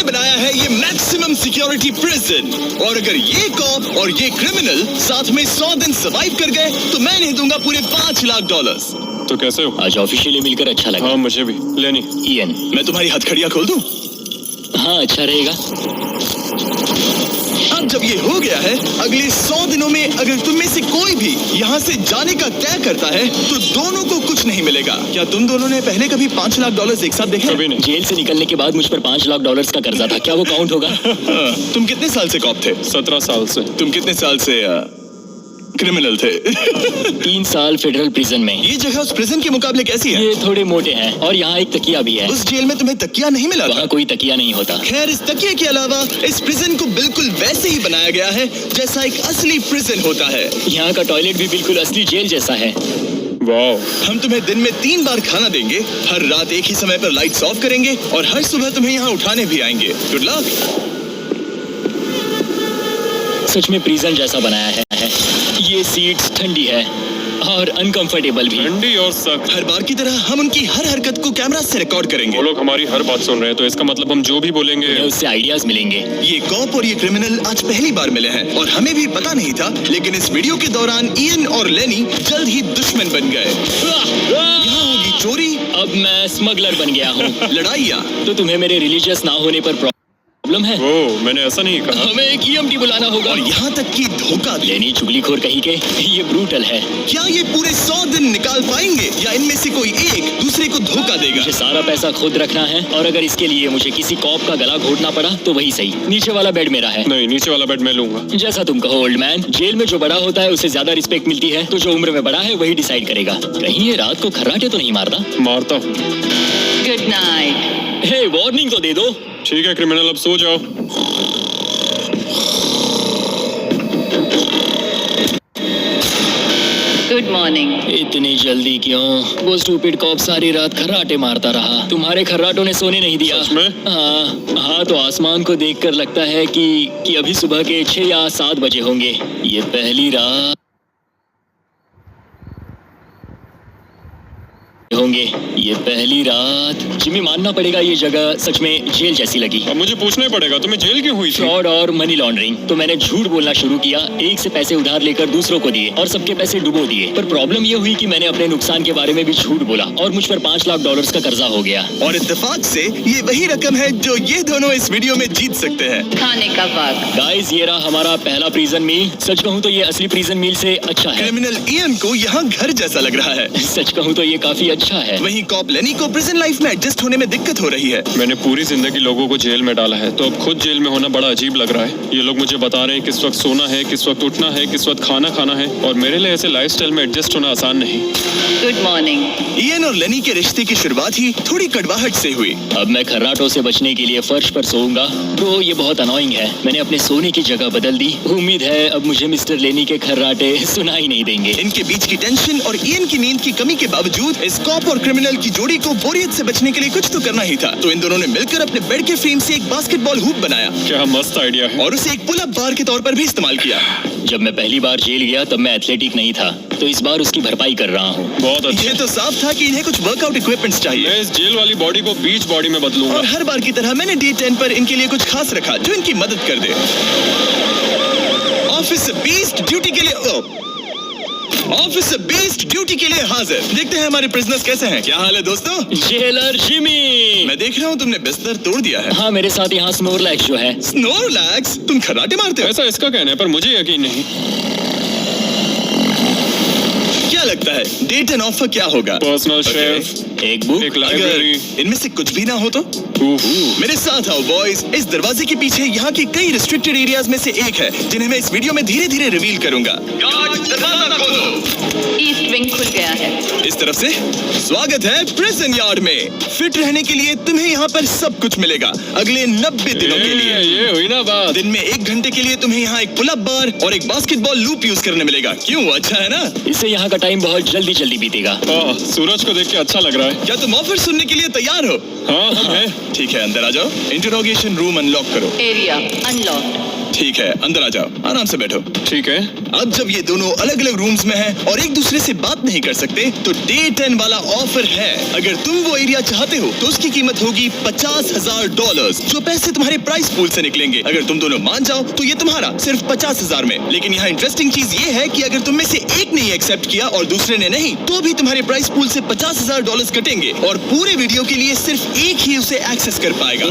बनाया है ये मैक्सिमम सिक्योरिटी प्रिजन। और अगर ये कॉप और ये क्रिमिनल साथ में 100 दिन सर्वाइव कर गए तो मैं इन्हें दूंगा पूरे $5 लाख। तो कैसे हो? आज ऑफिशियली मिलकर अच्छा लगा। हाँ मुझे भी। लेनी ईएन, मैं तुम्हारी हथकड़ियां खोल दूं? हाँ अच्छा रहेगा। अब जब ये हो गया है, अगले 100 दिनों में अगर तुम में से कोई भी यहाँ से जाने का तय करता है तो दोनों को कुछ नहीं मिलेगा। क्या तुम दोनों ने पहले कभी $5 लाख एक साथ देखे? कभी नहीं। जेल से निकलने के बाद मुझ पर $5 लाख का कर्जा था, क्या वो काउंट होगा? तुम कितने साल से कॉप थे? 17 साल से। तुम कितने साल से क्रिमिनल थे? 3 साल फेडरल प्रिजन में। ये जगह उस प्रिजन के मुकाबले कैसी है? ये थोड़े मोटे हैं और यहाँ एक तकिया भी है। उस जेल में तुम्हें तकिया नहीं मिला था? वहाँ कोई तकिया नहीं होता। खैर, इस तकिए के अलावा इस प्रिजन को बिल्कुल वैसे ही बनाया गया है जैसा एक असली प्रिजन होता है। यहाँ का टॉयलेट भी बिल्कुल असली जेल जैसा है। वाह। हम तुम्हें दिन में 3 बार खाना देंगे, हर रात एक ही समय पर लाइट्स ऑफ करेंगे और हर सुबह तुम्हें यहाँ उठाने भी आएंगे। Good luck. सच में प्रिजन जैसा बनाया है। ये सीट्स ठंडी है और अनकंफर्टेबल भी। ठंडी और सख्त। हर बार की तरह हम उनकी हर हरकत को कैमरा से रिकॉर्ड करेंगे। वो लोग हमारी हर बात सुन रहे हैं, तो इसका मतलब हम जो भी बोलेंगे उन्हें उससे आइडियाज मिलेंगे। ये कॉप और ये क्रिमिनल आज पहली बार मिले हैं और हमें भी पता नहीं था, लेकिन इस वीडियो के दौरान ईएन और लेनी जल्द ही दुश्मन बन गए। यहाँ होगी चोरी। अब मैं स्मगलर बन गया हूँ। लड़ाइयाँ। तो तुम्हें मेरे रिलीजियस ना होने पर प्रॉब्लम है? वो मैंने ऐसा नहीं कहा। हमें एक EMT बुलाना होगा। और यहाँ तक कि धोखा। लेनी चुगलीखोर कहीं के, ये ब्रूटल है। क्या ये पूरे 100 दिन निकाल पाएंगे या इनमें से कोई एक दूसरे को धोखा देगा? मुझे सारा पैसा खुद रखना है और अगर इसके लिए मुझे किसी कॉप का गला घोटना पड़ा तो वही सही। नीचे वाला बेड मेरा है। नहीं, नीचे वाला बेड मैं लूंगा। जैसा तुम कहो ओल्ड मैन। जेल में जो बड़ा होता है उसे ज्यादा रिस्पेक्ट मिलती है, तो जो उम्र में बड़ा है वही डिसाइड करेगा। कहीं ये रात को खर्राटे तो नहीं मारता? मारता हूँ। Good night. हे, वार्निंग तो दे दो। ठीक है क्रिमिनल, अब सो जाओ। Good morning. इतनी जल्दी क्यों? वो स्टूपिड कॉप सारी रात खर्राटे मारता रहा। तुम्हारे खर्राटों ने सोने नहीं दिया। सच में? हाँ, तो आसमान को देखकर लगता है कि अभी सुबह के 6 या 7 बजे होंगे। ये पहली रात होंगे। ये पहली रात। जिमी, मानना पड़ेगा ये जगह सच में जेल जैसी लगी। अब मुझे पूछना ही पड़ेगा, तुम्हें जेल क्यों हुई थी? फ्रॉड और मनी लॉन्ड्रिंग। तो मैंने झूठ बोलना शुरू किया, एक से पैसे उधार लेकर दूसरों को दिए और सबके पैसे डुबो दिए। पर प्रॉब्लम ये हुई कि मैंने अपने नुकसान के बारे में भी झूठ बोला और मुझ पर $5 लाख का कर्जा हो गया। और इत्तेफाक से ये वही रकम है जो ये दोनों इस वीडियो में जीत सकते हैं। खाने का वक्त। गाइस, ये रहा हमारा पहला प्रिजन मील। सच कहूँ तो ये असली प्रिजन मील से अच्छा है। क्रिमिनल ईएन को यहाँ घर जैसा लग रहा है। सच कहूँ तो ये काफी अच्छा है। वहीं कॉप लेनी को प्रिजन लाइफ में एडजस्ट होने में दिक्कत हो रही है। मैंने पूरी जिंदगी लोगों को जेल में डाला है, तो अब खुद जेल में होना बड़ा अजीब लग रहा है। ये लोग मुझे बता रहे हैं किस वक्त सोना है, किस वक्त उठना है, किस वक्त खाना खाना है, और मेरे लिए ऐसे लाइफस्टाइल में एडजस्ट होना आसान नहीं। Good morning. ईएन और लेनी के रिश्ते की शुरुआत ही थोड़ी कड़वाहट से हुई। अब मैं खर्राटों से बचने के लिए फर्श पर सोऊंगा। तो ये बहुत अनोइंग है। मैंने अपने सोने की जगह बदल दी। उम्मीद है अब मुझे मिस्टर लेनी के खर्राटे सुनाई नहीं देंगे। इनके बीच की टेंशन और ईएन की नींद की कमी के बावजूद इस कॉप और क्रिमिनल की जोड़ी को बोरियत से बचने के लिए कुछ तो करना ही था। तो इन दोनों ने मिलकर अपने बेड के फ्रेम से एक बास्केटबॉल हूप बनाया। क्या मस्त आइडिया है। और उसे एक पुल अप बार के तौर पर भी इस्तेमाल किया। जब मैं पहली बार जेल गया तब मैं एथलेटिक नहीं था, तो इस बार उसकी भरपाई कर रहा हूँ। बहुत अच्छा। ये तो साफ था कि इन्हें कुछ वर्कआउट इक्विपमेंट्स चाहिए। मैं इस जेल वाली बॉडी को बीच बॉडी में बदलूंगा। और हर बार की तरह मैंने डे 10 पर इनके लिए कुछ खास रखा जो इनकी मदद कर दे। ऑफिसर बीस्ट ड्यूटी के लिए ऑफिसर बीस्ट ड्यूटी के लिए हाजिर। देखते हैं हमारे प्रिजनर्स कैसे हैं। क्या हाल है दोस्तों? Jailer Jimmy. मैं देख रहा हूँ तुमने बिस्तर तोड़ दिया है। हाँ, मेरे साथ यहाँ स्नोरलैक्स जो है। स्नोरलैक्स? तुम खर्राटे मारते हो? ऐसा इसका कहना है, पर मुझे यकीन नहीं। क्या लगता है डे 10 ऑफर क्या होगा? पर्सनल शेफ, एक बुक, एक लाइब्रेरी। अगर इनमें से कुछ भी ना हो तो? मेरे साथ आओ बॉयज। इस दरवाजे के पीछे यहाँ के कई रिस्ट्रिक्टेड एरियाज में से एक है जिन्हें मैं इस वीडियो में धीरे धीरे रिवील करूंगा। गार्ड, दरवाजा खोलो। ईस्ट विंग खुल गया है। इस तरफ से स्वागत है प्रिजन यार्ड में। फिट रहने के लिए तुम्हें यहाँ पर सब कुछ मिलेगा अगले 90 दिनों के लिए। ये हुई ना बात। दिन में 1 घंटे के लिए तुम्हें यहाँ एक पुल अप बार और एक बास्केटबॉल लूप यूज करने मिलेगा। क्यों, अच्छा है ना? इससे यहाँ का टाइम बहुत जल्दी जल्दी बीतेगा। सूरज को देख के अच्छा लग रहा है। क्या तुम ऑफर सुनने के लिए तैयार हो? हाँ, हम हैं। ठीक है, अंदर आ जाओ। इंटरोगेशन रूम अनलॉक करो। Area unlocked. ठीक है, अंदर आ जाओ, आराम से बैठो। ठीक है। अब जब ये दोनों अलग अलग रूम्स में हैं और एक दूसरे से बात नहीं कर सकते, तो डे 10 वाला ऑफर है। अगर तुम वो एरिया चाहते हो तो उसकी कीमत होगी $50,000, जो पैसे तुम्हारे प्राइस पूल से निकलेंगे। अगर तुम दोनों मान जाओ तो ये तुम्हारा सिर्फ 50,000 में। लेकिन यहाँ इंटरेस्टिंग चीज ये है कि अगर तुम में से एक ने एक्सेप्ट किया और दूसरे ने नहीं, तो भी तुम्हारे प्राइस पूल से $50,000 कटेंगे और पूरे वीडियो के लिए सिर्फ एक ही उसे एक्सेस कर पाएगा।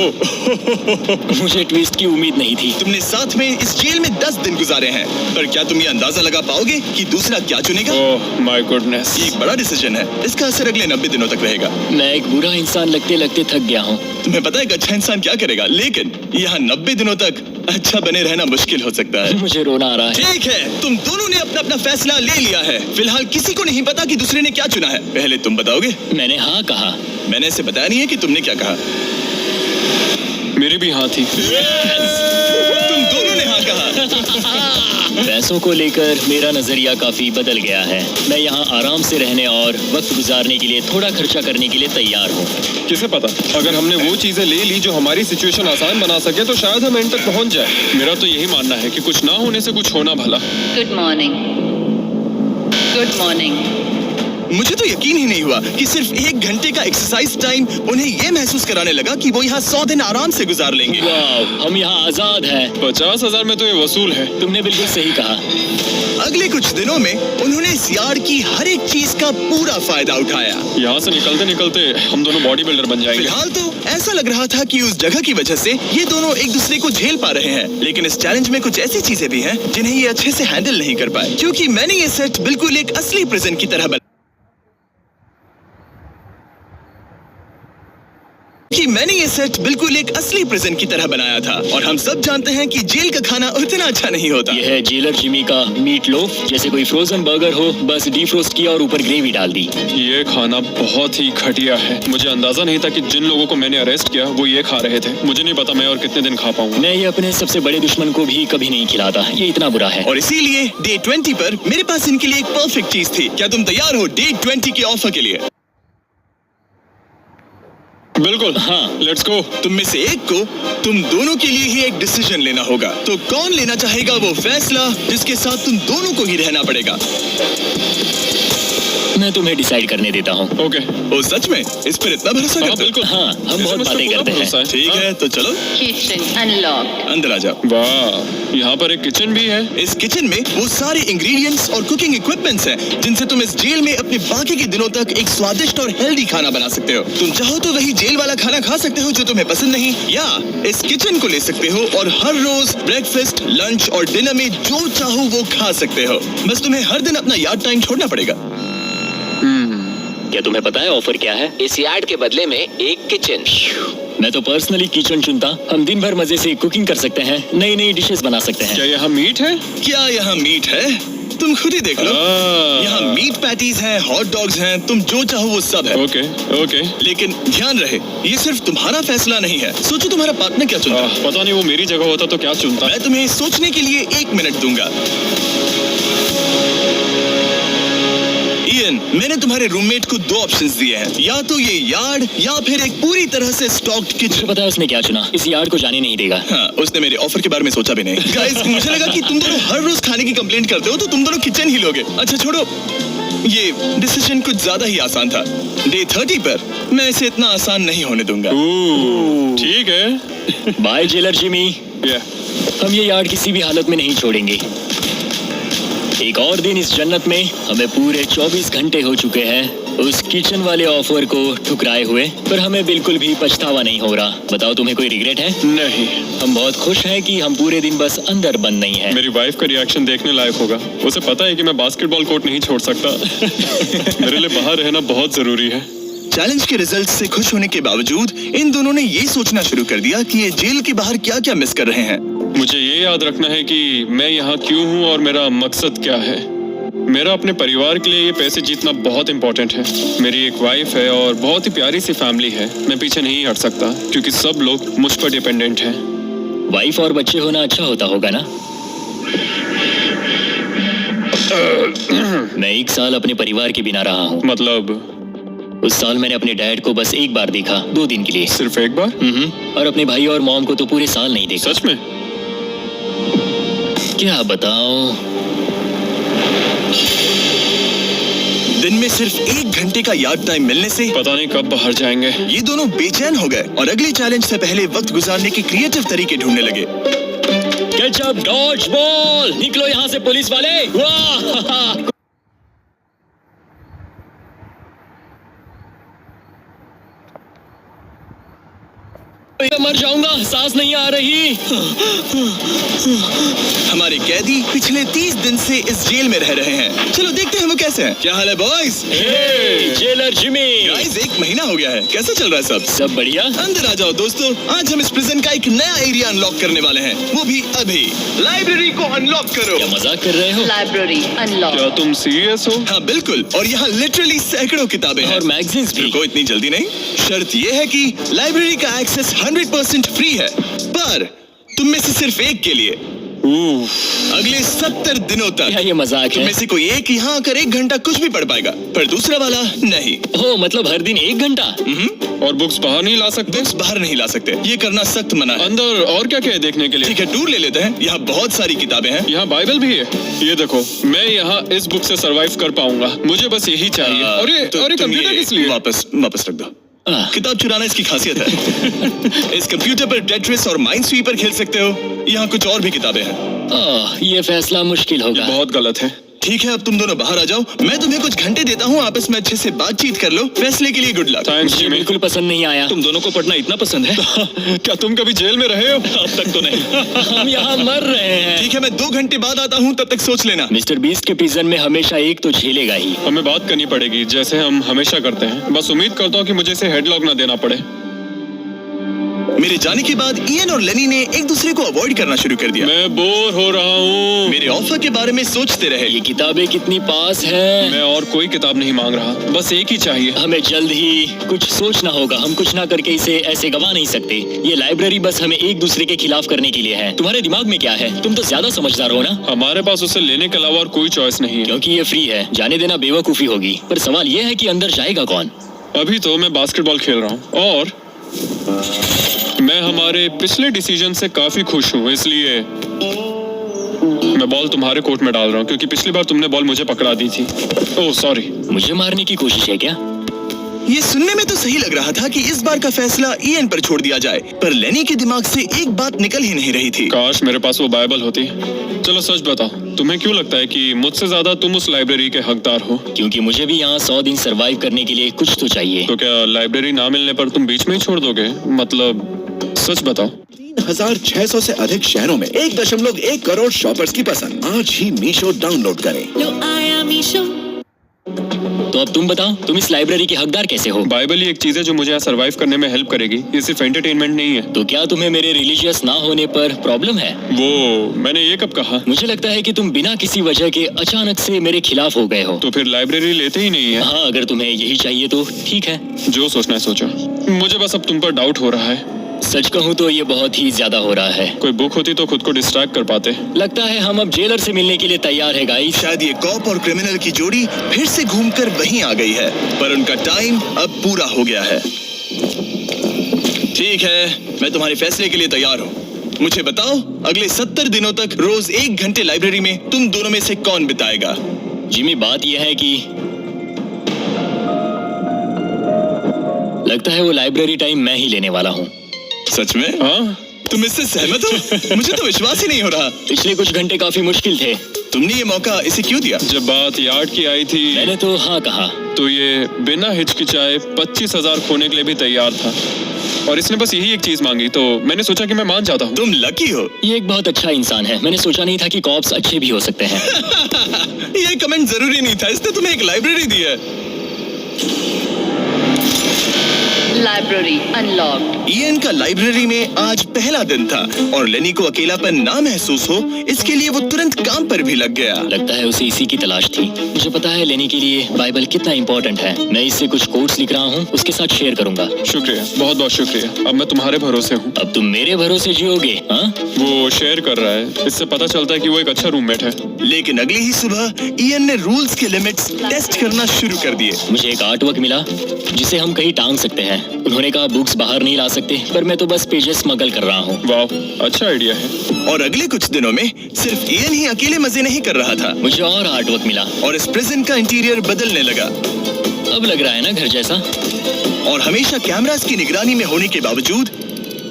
मुझे ट्विस्ट की उम्मीद नहीं थी। तुमने साथ में इस जेल में 10 दिन गुजारे हैं, पर क्या तुम ये अंदाजा लगा पाओगे कि दूसरा क्या चुनेगा? Oh my goodness. ये एक बड़ा डिसीजन है। इसका असर अगले 90 दिनों तक रहेगा। मैं एक बुरा इंसान लगते लगते थक गया हूँ। तुम्हें पता है एक अच्छा इंसान क्या करेगा, लेकिन यहाँ 90 दिनों तक अच्छा बने रहना मुश्किल हो सकता है। मुझे रोना आ रहा है। ठीक है, तुम दोनों ने अपना अपना फैसला ले लिया है। फिलहाल किसी को नहीं पता कि दूसरे ने क्या चुना है। पहले तुम बताओगे? मैंने हाँ कहा। मैंने इसे बताया नहीं है कि तुमने क्या कहा। मेरी भी हाँ थी। तुम दोनों ने हाँ कहा। पैसों को लेकर मेरा नजरिया काफी बदल गया है। मैं यहाँ आराम से रहने और वक्त गुजारने के लिए थोड़ा खर्चा करने के लिए तैयार हूँ। किसे पता, अगर हमने वो चीजें ले ली जो हमारी सिचुएशन आसान बना सके तो शायद हम एंड तक पहुंच जाए। मेरा तो यही मानना है कि कुछ ना होने से कुछ होना भला। Good morning. Good morning. मुझे तो यकीन ही नहीं हुआ कि सिर्फ 1 घंटे का एक्सरसाइज टाइम उन्हें ये महसूस कराने लगा कि वो यहाँ 100 दिन आराम से गुजार लेंगे। वाह, हम यहाँ आजाद हैं। 50,000 में तो ये वसूल है। तुमने बिल्कुल सही कहा। अगले कुछ दिनों में उन्होंने इस यार्ड की हर एक चीज का पूरा फायदा उठाया। यहाँ से निकलते निकलते हम दोनों बॉडी बिल्डर बन जाएंगे। फिलहाल तो ऐसा लग रहा था कि उस जगह की वजह से ये दोनों एक दूसरे को झेल पा रहे हैं, लेकिन इस चैलेंज में कुछ ऐसी चीजें भी हैं जिन्हें ये अच्छे से हैंडल नहीं कर पाए, क्योंकि मैंने ये सेट बिल्कुल एक असली प्रिजन की तरह बनाया था। और हम सब जानते हैं कि जेल का खाना उतना अच्छा नहीं होता। यह है जेलर जिमी का मीट लोफ, जैसे कोई फ्रोजन बर्गर हो, बस डीफ्रोस्ट किया और ऊपर ग्रेवी डाल दी। ये खाना बहुत ही घटिया है। मुझे अंदाजा नहीं था कि जिन लोगों को मैंने अरेस्ट किया वो ये खा रहे थे। मुझे नहीं पता मैं और कितने दिन खा पाऊंगा। मैं ये अपने सबसे बड़े दुश्मन को भी कभी नहीं खिलाता, ये इतना बुरा है। और इसीलिए डे 20 पर मेरे पास इनके लिए एक परफेक्ट चीज थी। क्या तुम तैयार हो डे 20 के ऑफर के लिए? बिल्कुल हाँ। Let's go. तुम में से एक को तुम दोनों के लिए ही एक डिसीजन लेना होगा। तो कौन लेना चाहेगा वो फैसला जिसके साथ तुम दोनों को ही रहना पड़ेगा? मैं तुम्हें डिसाइड करने देता हूँ। ओके। ओ सच में इस पर इतना भरोसा हाँ करते हो? बिल्कुल। हाँ, हम बहुत बातें करते हैं। ठीक है, तो चलो Kitchen unlocked. अंदर आ जाओ। वाह, यहाँ पर एक किचन भी है। इस किचन में वो सारे इंग्रेडिएंट्स और कुकिंग इक्विपमेंट्स हैं जिनसे तुम इस जेल में अपने बाकी के दिनों तक एक स्वादिष्ट और हेल्दी खाना बना सकते हो। तुम चाहो तो वही जेल वाला खाना खा सकते हो जो तुम्हें पसंद नहीं, या इस किचन को ले सकते हो और हर रोज ब्रेकफास्ट, लंच और डिनर में जो चाहो वो खा सकते हो। बस तुम्हें हर दिन अपना यार्ड टाइम छोड़ना पड़ेगा। क्या तुम्हें पता है ऑफर क्या है? इस यार्ड के बदले में एक किचन। मैं तो पर्सनली किचन चुनता। हम दिन भर मजे से कुकिंग कर सकते हैं, नई नई डिशेस बना सकते हैं। क्या यहाँ मीट है? क्या यहाँ मीट है? तुम खुद ही देख लो। यहाँ मीट पैटीज हैं, हॉट डॉग्स हैं, तुम जो चाहो वो सब है। Okay okay. लेकिन ध्यान रहे, ये सिर्फ तुम्हारा फैसला नहीं है। सोचो तुम्हारा पार्टनर क्या चुनता। पता नहीं वो मेरी जगह होता तो क्या चुनता। मैं तुम्हें सोचने के लिए 1 मिनट दूंगा। इयन, मैंने तुम्हारे रूममेट को 2 ऑप्शंस दिए हैं, या तो ये यार्ड या फिर एक पूरी तरह से स्टॉक्ड किचन। पता है उसने क्या चुना? इस यार्ड को जाने नहीं देगा। हाँ, उसने मेरे ऑफर के बारे में सोचा भी नहीं। गाइस, मुझे लगा कि तुम दोनों हर रोज खाने की कंप्लेंट करते हो तो तुम दोनों किचन ही लोगे। अच्छा छोड़ो, ये डिसीजन कुछ ज्यादा ही आसान था। डे 30 पर मैं इसे इतना आसान नहीं होने दूंगा। ठीक है। Bye jailer Jimmy. हम ये यार्ड किसी भी हालत में नहीं छोड़ेंगे। एक और दिन इस जन्नत में हमें पूरे 24 घंटे हो चुके हैं उस किचन वाले ऑफर को ठुकराए हुए, पर हमें बिल्कुल भी पछतावा नहीं हो रहा। बताओ, तुम्हें कोई रिग्रेट है? नहीं। हम बहुत खुश हैं कि हम पूरे दिन बस अंदर बंद नहीं हैं। मेरी वाइफ का रिएक्शन देखने लायक होगा। उसे पता है कि मैं बास्केटबॉल कोर्ट नहीं छोड़ सकता। मेरे लिए बाहर रहना बहुत जरूरी है। चैलेंज के रिजल्ट से खुश होने के बावजूद इन दोनों ने ये सोचना शुरू कर दिया कि ये जेल के बाहर क्या क्या मिस कर रहे हैं। मुझे ये याद रखना है कि मैं यहाँ क्यों हूँ और मेरा मकसद क्या है। मेरा अपने परिवार के लिए ये पैसे जीतना बहुत इंपॉर्टेंट है। मेरी एक वाइफ है और बहुत ही प्यारी सी फैमिली है। मैं पीछे नहीं हट सकता क्योंकि सब लोग मुझ पर डिपेंडेंट हैं। वाइफ और बच्चे होना अच्छा होता होगा ना? मैं 1 साल अपने परिवार के बिना रहा हूँ। मतलब? उस साल मैंने अपने डैड को बस 1 बार देखा, 2 दिन के लिए। सिर्फ 1 बार? और अपने भाई और मॉम को तो पूरे साल नहीं देखा। सच में? क्या बताऊं? दिन में सिर्फ 1 घंटे का यार्ड टाइम मिलने से पता नहीं कब बाहर जाएंगे। ये दोनों बेचैन हो गए और अगले चैलेंज से पहले वक्त गुजारने के क्रिएटिव तरीके ढूंढने लगे। केचप डॉज बॉल, निकलो यहाँ से पुलिस वाले। वाह! मैं मर जाऊंगा, सांस नहीं आ रही। हमारे कैदी पिछले 30 दिन से इस जेल में रह रहे हैं। चलो देखते हैं वो कैसे हैं। क्या हाल है बॉयज? हे, जेलर जिमी। गाइस 1 महीना हो गया है, कैसा चल रहा है सब? सब बढ़िया। अंदर आ जाओ दोस्तों, आज हम इस प्रिजन का एक नया एरिया अनलॉक करने वाले हैं, वो भी अभी। लाइब्रेरी को अनलॉक करो। क्या मजाक कर रहे हो? Library unlocked. क्या तुम सीरियस हो? हाँ बिल्कुल, और यहाँ लिटरली सैकड़ों किताबें हैं और मैगजीन्स भी। रुको, इतनी जल्दी नहीं। शर्त ये है कि लाइब्रेरी का एक्सेस 100% फ्री है, पर तुम में से सिर्फ एक के लिए अगले 70 दिनों क्या तक ये मजाक तुम है? में से कोई एक यहाँ आकर 1 घंटा कुछ भी पढ़ पाएगा, पर दूसरा वाला नहीं। ओ, मतलब हर दिन 1 घंटा? और बुक्स बाहर नहीं ला सकते? बुक्स बाहर नहीं ला सकते, ये करना सख्त मना है। अंदर और क्या क्या है देखने के लिए? ठीक है, टूर ले लेते हैं, यहाँ बहुत सारी किताबें हैं। यहाँ बाइबल भी है। ये देखो, मैं यहाँ इस बुक से सरवाइव कर पाऊंगा, मुझे बस यही चाहिए। और ये तुम कंप्यूटर ये किस लिए? वापस रख दो। किताब चुराना इसकी खासियत है। इस कंप्यूटर पर टेट्रिस और माइनस्वीपर खेल सकते हो। यहाँ कुछ और भी किताबें हैं। ये फैसला मुश्किल ये होगा। बहुत गलत है। ठीक है, अब तुम दोनों बाहर आ जाओ, मैं तुम्हें कुछ घंटे देता हूँ, आपस में अच्छे से बातचीत कर लो। फैसले के लिए गुड लक। थैंक्स मुझे जिमी। बिल्कुल पसंद नहीं आया। तुम दोनों को पढ़ना इतना पसंद है? क्या तुम कभी जेल में रहे हो? अब तक तो नहीं। हम यहाँ मर रहे हैं। ठीक है, मैं 2 घंटे बाद आता हूँ, तब तक सोच लेना। मिस्टर बीस्ट के प्रिजन में हमेशा एक तो झेलेगा ही। हमें बात करनी पड़ेगी, जैसे हम हमेशा करते हैं। बस उम्मीद करता हूँ कि मुझे इसे हेडलॉक ना देना पड़े। मेरे जाने के बाद इयन और लेनी ने एक दूसरे को अवॉइड करना शुरू कर दिया। मैं बोर हो रहा हूँ। मेरे ऑफर के बारे में सोचते रहे। ये किताबें कितनी पास है। मैं और कोई किताब नहीं मांग रहा, बस एक ही चाहिए। हमें जल्द ही कुछ सोचना होगा। हम कुछ ना करके इसे ऐसे गवा नहीं सकते। ये लाइब्रेरी बस हमें एक दूसरे के खिलाफ करने के लिए है। तुम्हारे दिमाग में क्या है? तुम तो ज्यादा समझदार हो ना। हमारे पास उसे लेने के अलावा और कोई चॉइस नहीं है। क्योंकि ये फ्री है, जाने देना बेवकूफी होगी। पर सवाल ये है कि अंदर जाएगा कौन? अभी तो मैं बास्केटबॉल खेल रहा हूँ और मैं हमारे पिछले डिसीजन से काफी खुश हूँ, इसलिए मैं बॉल तुम्हारे कोर्ट में डाल रहा हूँ, क्योंकि पिछली बार तुमने बॉल मुझे पकड़ा दी थी। Oh sorry. मुझे मारने की कोशिश है क्या? ये सुनने में तो सही लग रहा था कि इस बार का फैसला इयन पर छोड़ दिया जाए, पर लेनी के दिमाग से एक बात निकल ही नहीं रही थी। काश मेरे पास वो बाइबल होती। चलो सच बताओ, तुम्हें क्यों लगता है कि मुझसे ज्यादा तुम उस लाइब्रेरी के हकदार हो? क्योंकि मुझे भी यहाँ 100 दिन सरवाइव करने के लिए कुछ तो चाहिए। तो क्या लाइब्रेरी ना मिलने पर तुम बीच में ही छोड़ दोगे? मतलब सच बताओ। 3600 से अधिक शहरों में 1.1 करोड़ शॉपर्स की पसंद। आज ही मीशो डाउनलोड करें। लो आया मीशो। तो अब तुम बताओ, तुम इस लाइब्रेरी के हकदार कैसे हो? बाइबल ही एक चीज है जो मुझे यहाँ सरवाइव करने में हेल्प करेगी। ये सिर्फ एंटरटेनमेंट नहीं है। तो क्या तुम्हें मेरे रिलीजियस ना होने पर प्रॉब्लम है? वो मैंने ये कब कहा? मुझे लगता है कि तुम बिना किसी वजह के अचानक से मेरे खिलाफ हो गए हो। तो फिर लाइब्रेरी लेते ही नहीं है। हाँ, अगर तुम्हें यही चाहिए तो ठीक है। जो सोचना है सोचो। मुझे बस अब तुम पर डाउट हो रहा है। सच कहूँ तो ये बहुत ही ज्यादा हो रहा है। कोई बुक होती तो खुद को डिस्ट्रैक्ट कर पाते। लगता है हम अब जेलर से मिलने के लिए तैयार है गाइस। शायद ये कॉप और क्रिमिनल की जोड़ी फिर से घूमकर वहीं आ गई है, पर उनका टाइम अब पूरा हो गया है। ठीक है, मैं तुम्हारे फैसले के लिए तैयार हूँ। मुझे बताओ, अगले 70 दिनों तक रोज 1 घंटे लाइब्रेरी में तुम दोनों में से कौन बिताएगा? जिमी, बात यह है कि लगता है वो लाइब्रेरी टाइम मैं ही लेने वाला हूँ। सच में? हाँ, तुम इससे सहमत हो? मुझे तो विश्वास ही नहीं हो रहा। पिछले कुछ घंटे काफी मुश्किल थे। तुमने ये मौका इसे क्यों दिया? जब बात यार्ड की आई थी मैंने तो हाँ कहा। तो ये बिना हिचकिचाए 25,000 खोने के लिए भी तैयार था, और इसने बस यही एक चीज मांगी, तो मैंने सोचा कि मैं मान जाता हूँ। तुम लकी हो। ये एक बहुत अच्छा इंसान है। मैंने सोचा नहीं था कि कॉप्स अच्छे भी हो सकते हैं। ये कमेंट जरूरी नहीं था, इसने तुम्हें एक लाइब्रेरी दी है। Library unlocked. इयन का लाइब्रेरी में आज पहला दिन था और लेनी को अकेलापन ना महसूस हो, इसके लिए वो तुरंत काम पर भी लग गया। लगता है उसे इसी की तलाश थी। मुझे पता है लेने के लिए बाइबल कितना इम्पोर्टेंट है। मैं इससे कुछ कोट्स लिख रहा हूँ, उसके साथ शेयर करूंगा। शुक्रिया, बहुत बहुत शुक्रिया। अब मैं तुम्हारे भरोसे हूँ। अब तुम मेरे भरोसे जियोगे? हाँ, वो शेयर कर रहा है, इससे पता चलता है कि वो एक अच्छा रूममेट है। लेकिन अगली ही सुबह इयन ने रूल्स के लिमिट्स टेस्ट करना शुरू कर दिए। मुझे एक आर्टवर्क मिला जिसे हम कहीं टांग सकते हैं। उन्होंने कहा बुक्स बाहर नहीं ला सकते, पर मैं तो बस पेजेस स्मगल कर रहा हूँ। वाह, अच्छा आइडिया है। और अगले कुछ दिनों में सिर्फ इयन ही अकेले मजे नहीं कर रहा था मुझे और आर्टवर्क मिला और इस प्रिजन का इंटीरियर बदलने लगा अब लग रहा है ना घर जैसा। और हमेशा कैमरास की निगरानी में होने के बावजूद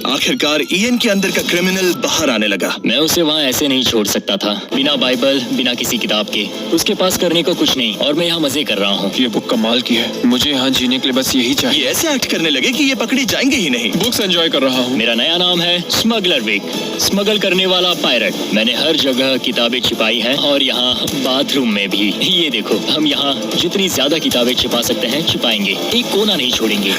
आखिरकार इयन के अंदर का क्रिमिनल बाहर आने लगा। मैं उसे वहाँ ऐसे नहीं छोड़ सकता था, बिना बाइबल, बिना किसी किताब के। उसके पास करने को कुछ नहीं और मैं यहाँ मजे कर रहा हूँ। ये बुक कमाल की है, मुझे यहाँ जीने के लिए बस यही ये चाहिए। ऐसे एक्ट करने लगे कि ये पकड़े जाएंगे ही नहीं। बुक्स एंजॉय कर रहा हूँ। मेरा नया नाम है स्मगलर विक, स्मगल करने वाला पायरट। मैंने हर जगह किताबें छिपाई हैं और यहाँ बाथरूम में भी। ये देखो, हम यहाँ जितनी ज्यादा किताबें छिपा सकते हैं छिपाएंगे, एक कोना नहीं छोड़ेंगे।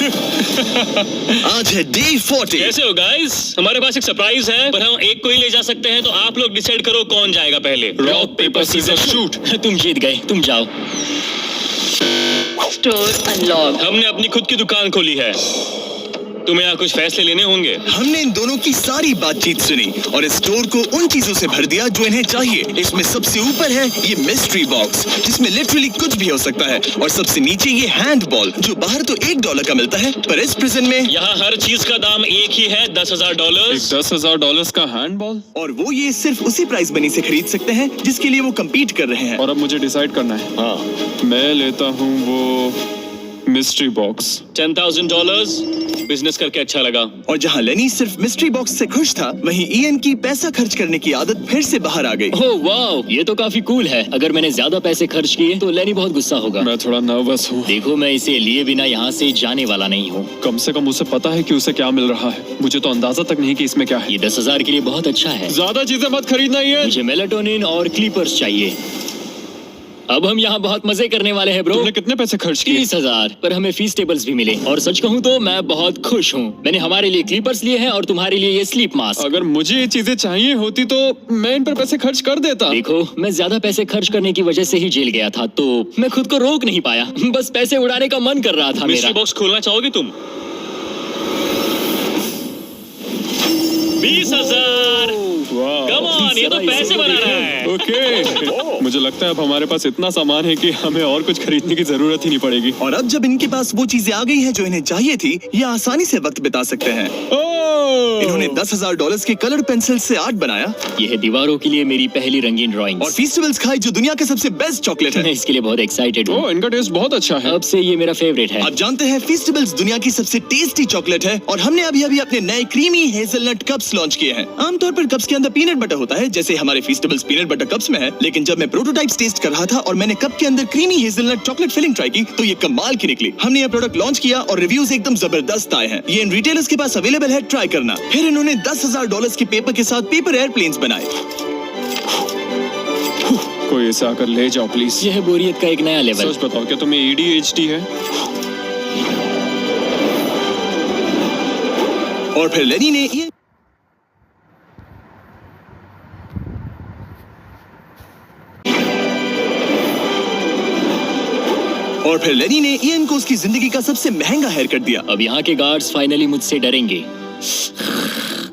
आज है डे 40। कैसे हो गाइस? हमारे पास एक सरप्राइज है, पर हम एक को ही ले जा सकते हैं, तो आप लोग डिसाइड करो कौन जाएगा पहले। Rock paper scissor shoot. तुम जीत गए, तुम जाओ। Store unlocked. हमने अपनी खुद की दुकान खोली है, तुम्हें यहाँ कुछ फैसले लेने होंगे। हमने इन दोनों की सारी बातचीत सुनी और इस स्टोर को उन चीजों से भर दिया जो इन्हें चाहिए। इसमें सबसे ऊपर है ये मिस्ट्री बॉक्स, जिसमें लिटरली कुछ भी हो सकता है, और सबसे नीचे ये हैंडबॉल जो बाहर तो $1 का मिलता है, पर इस प्रिजन में यहाँ हर चीज का दाम एक ही है, $10,000। एक $10,000 का हैंडबॉल। और वो ये सिर्फ उसी प्राइस मनी से खरीद सकते हैं जिसके लिए वो कम्पीट कर रहे हैं। और अब मुझे डिसाइड करना है। हाँ, मैं लेता हूँ वो मिस्ट्री बॉक्स। $10,000। बिजनेस करके अच्छा लगा। और जहाँ लेनी सिर्फ मिस्ट्री बॉक्स से खुश था, वहीं इयन की पैसा खर्च करने की आदत फिर से बाहर आ गई। ओह वाओ, ये तो काफी कूल है। अगर मैंने ज्यादा पैसे खर्च किए तो लेनी बहुत गुस्सा होगा। मैं थोड़ा नर्वस हूँ। देखो, मैं इसे लिए बिना यहाँ से जाने वाला नहीं हूँ। कम से कम उसे पता है कि उसे क्या मिल रहा है। मुझे तो अंदाजा तक नहीं कि इसमें क्या है। ये 10,000 के लिए बहुत अच्छा है। ज्यादा चीजें मत खरीदना ये। मुझे मेलाटोनिन और क्लीपर्स चाहिए। अब हम यहाँ बहुत मजे करने वाले हैं ब्रो। तुमने कितने पैसे खर्च किए? 30,000, पर हमें फीस टेबल्स भी मिले। और सच कहूँ तो मैं बहुत खुश हूँ। मैंने हमारे लिए क्लीपर्स लिए हैं और तुम्हारे लिए ये स्लीप मास्क। अगर मुझे ये चीजें चाहिए होती तो मैं इन पर पैसे खर्च कर देता। देखो, मैं ज्यादा पैसे खर्च करने की वजह से ही जेल गया था, तो मैं खुद को रोक नहीं पाया। बस पैसे उड़ाने का मन कर रहा था मिस्ट्री मेरा। बॉक्स खोलना चाहोगे तुम? 20,000। Come on, ये तो पैसे बना रहा है। ओके, मुझे लगता है अब हमारे पास इतना सामान है कि हमें और कुछ खरीदने की जरूरत ही नहीं पड़ेगी। और अब जब इनके पास वो चीजें आ गई हैं जो इन्हें चाहिए थी, ये आसानी से वक्त बिता सकते हैं। इन्होंने $10,000 के कलर पेंसिल से आर्ट बनाया यह दीवारों के लिए मेरी पहली रंगीन ड्राइंग। और फेस्टिवल्स खाई जो दुनिया का सबसे बेस्ट चॉकलेट मैं है। इसके लिए बहुत एक्साइटेड हूँ। ओह, इनका टेस्ट बहुत अच्छा है। अब से ये मेरा फेवरेट है। आप जानते हैं फेस्टिवल्स दुनिया की सबसे टेस्टी चॉकलेट है, और हमने अभी अभी अपने नए क्रीमी हेजलनट कप्स लॉन्च किए हैं। आमतौर पर कप्स के अंदर पीनट बटर होता है, जैसे हमारे फेस्टिवल्स पीनट बटर कप्स में है, लेकिन जब मैं प्रोटोटाइप्स टेस्ट कर रहा था और मैंने कप के अंदर creamy hazelnut chocolate filling try की, तो ये कमाल की निकली। हमने ये प्रोडक्ट लॉन्च किया और रिव्यूज एकदम जबरदस्त आए हैं। ये इन रिटेलर्स के पास अवेलेबल है, ट्राई करना। फिर इन्होंने $10,000 के पेपर के साथ पेपर एयरप्लेन्स बनाए। कोई इसे आकर ले जाओ प्लीज। यह बोरियत का एक नया लेवल। सच बताओ, क्या तुम्हें ADHD है? और फिर लेनी ने ये इयन को उसकी जिंदगी का सबसे महंगा हेयर कट दिया। अब यहाँ के गार्ड्स फाइनली मुझसे डरेंगे।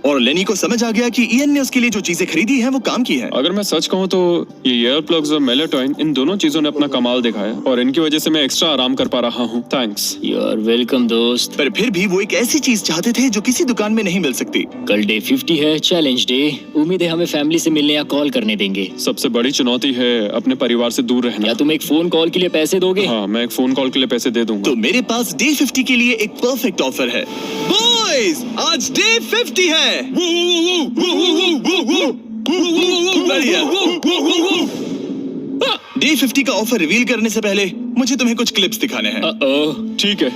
और लेनी को समझ आ गया कि इयन ने उसके लिए जो चीजें खरीदी हैं वो काम की हैं। अगर मैं सच कहूँ तो ये ईयर प्लग्स और मेलाटोनिन, इन दोनों चीजों ने अपना कमाल दिखाया और इनकी वजह से मैं एक्स्ट्रा आराम कर पा रहा हूँ। थैंक्स। यू आर वेलकम दोस्त। पर फिर भी वो एक ऐसी चीज चाहते थे जो किसी दुकान में नहीं मिल सकती। कल डे 50 है, चैलेंज डे। उम्मीद है हमें फैमिली से मिलने या कॉल करने देंगे। सबसे बड़ी चुनौती है अपने परिवार से दूर रहना। या तुम एक फोन कॉल के लिए पैसे दोगे? हाँ, मैं एक फोन कॉल के लिए पैसे दे दूंगा। तो मेरे पास डे 50 के लिए एक परफेक्ट ऑफर है। बॉयज, आज डे 50 है। बढ़िया। डे 50 का ऑफर रिवील करने से पहले मुझे तुम्हें कुछ क्लिप्स दिखाने हैं। ठीक है।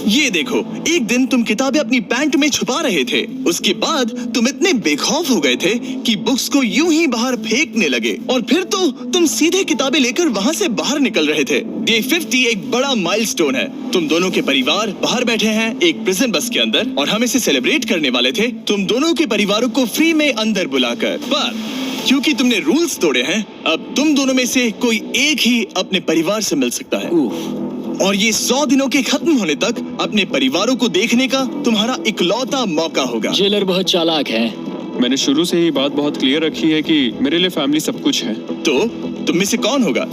ये देखो, एक दिन तुम किताबें अपनी पैंट में छुपा रहे थे। उसके बाद तुम इतने बेखौफ हो गए थे कि बुक्स को यूं ही बाहर फेंकने लगे, और फिर तो तुम सीधे किताबें लेकर वहां से बाहर निकल रहे थे। डे 50 एक बड़ा माइलस्टोन है। तुम दोनों के परिवार बाहर बैठे हैं एक प्रिजन बस के अंदर, और हम इसे सेलिब्रेट करने वाले थे तुम दोनों के परिवारों को फ्री में अंदर बुलाकर। पर क्योंकि तुमने रूल्स तोड़े हैं, अब तुम दोनों में से कोई एक ही अपने परिवार से मिल सकता है। और ये 100 दिनों के खत्म होने तक अपने परिवारों को देखने का तुम्हारा इकलौता मौका होगा। जेलर बहुत चालाक है। मैंने शुरू से ही बात बहुत क्लियर रखी है कि मेरे लिए फैमिली सब कुछ है। तो तुम में से कौन होगा?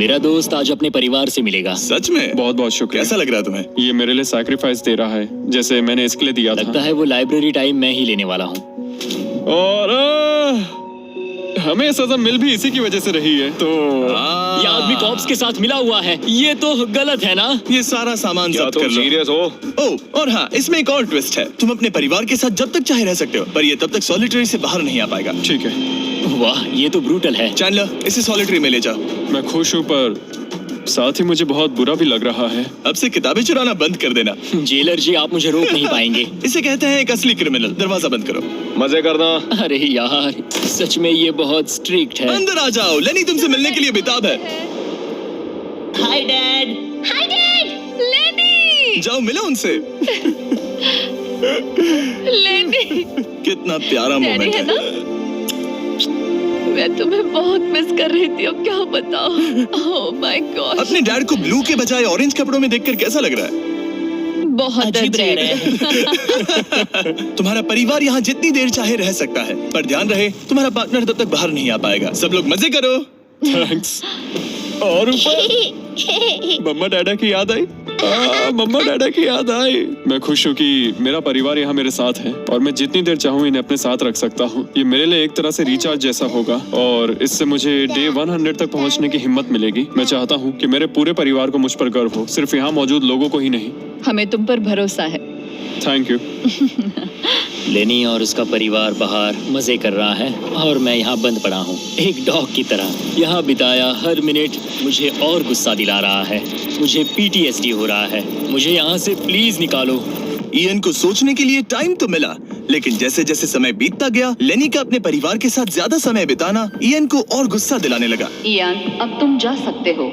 मेरा दोस्त आज अपने परिवार से मिलेगा। सच में? बहुत बहुत शुक्रिया। कैसा लग रहा है तुम्हें? ये मेरे लिए सैक्रिफाइस दे रहा है, जैसे मैंने इसके लिए दिया लगता था। है वो लाइब्रेरी टाइम मैं ही लेने वाला हूँ। और हमें सजा मिल भी इसी की वजह से रही है। तो ये आदमी कॉप्स के साथ मिला हुआ है, ये तो गलत है ना? ये सारा सामान जब्त कर लो। सीरियस हो? ओह, और हाँ, इसमें एक और ट्विस्ट है। तुम अपने परिवार के साथ जब तक चाहे रह सकते हो, पर ये तब तक सॉलिटरी से बाहर नहीं आ पाएगा। ठीक है। वाह, ये तो ब्रूटल है। चैंडलर, इसे सॉलिटरी में ले जाओ। मैं खुश हूँ, पर साथ ही मुझे बहुत बुरा भी लग रहा है। अब से किताबें चुराना बंद कर देना। जेलर जी, आप मुझे रोक नहीं पाएंगे। इसे कहते हैं एक असली क्रिमिनल। दरवाजा बंद करो। मजे करना। अरे यार, सच में ये बहुत स्ट्रिक्ट है। अंदर आ जाओ, लेनी तुमसे मिलने के लिए बेताब है। Hi dad. हाय डैड, लेनी। जाओ मिलो उनसे। लेनी, कितना प्यारा डैडी मोमेंट है ना? है। मैं तुम्हें बहुत मिस कर रही थी, अब क्या बताऊं। ओह माय गॉड, अपने डैड को ब्लू के बजाय ऑरेंज कपड़ों में देखकर कैसा लग रहा है? बहुत अजीब। तुम्हारा परिवार यहाँ जितनी देर चाहे रह सकता है, पर ध्यान रहे तुम्हारा पार्टनर तब तक बाहर नहीं आ पाएगा। सब लोग मजे करो। थैंक्स। और ऊपर मम्मा डैडा की याद आई। मम्मा डैडा की याद आई। मैं खुश हूँ कि मेरा परिवार यहाँ मेरे साथ है और मैं जितनी देर चाहूँ इन्हें अपने साथ रख सकता हूँ। ये मेरे लिए एक तरह से रिचार्ज जैसा होगा और इससे मुझे डे 100 तक पहुँचने की हिम्मत मिलेगी। मैं चाहता हूँ कि मेरे पूरे परिवार को मुझ पर गर्व हो, सिर्फ यहाँ मौजूद लोगों को ही नहीं। हमें तुम पर भरोसा है। Thank you. लेनी और उसका परिवार बाहर मजे कर रहा है और मैं यहाँ बंद पड़ा हूँ, एक डॉग की तरह। यहाँ बिताया हर मिनट मुझे और गुस्सा दिला रहा है। मुझे PTSD हो रहा है। मुझे यहाँ से प्लीज निकालो। इयन को सोचने के लिए टाइम तो मिला, लेकिन जैसे जैसे समय बीतता गया, लेनी का अपने परिवार के साथ ज्यादा समय बिताना इयन को और गुस्सा दिलाने लगा। इयान, अब तुम जा सकते हो।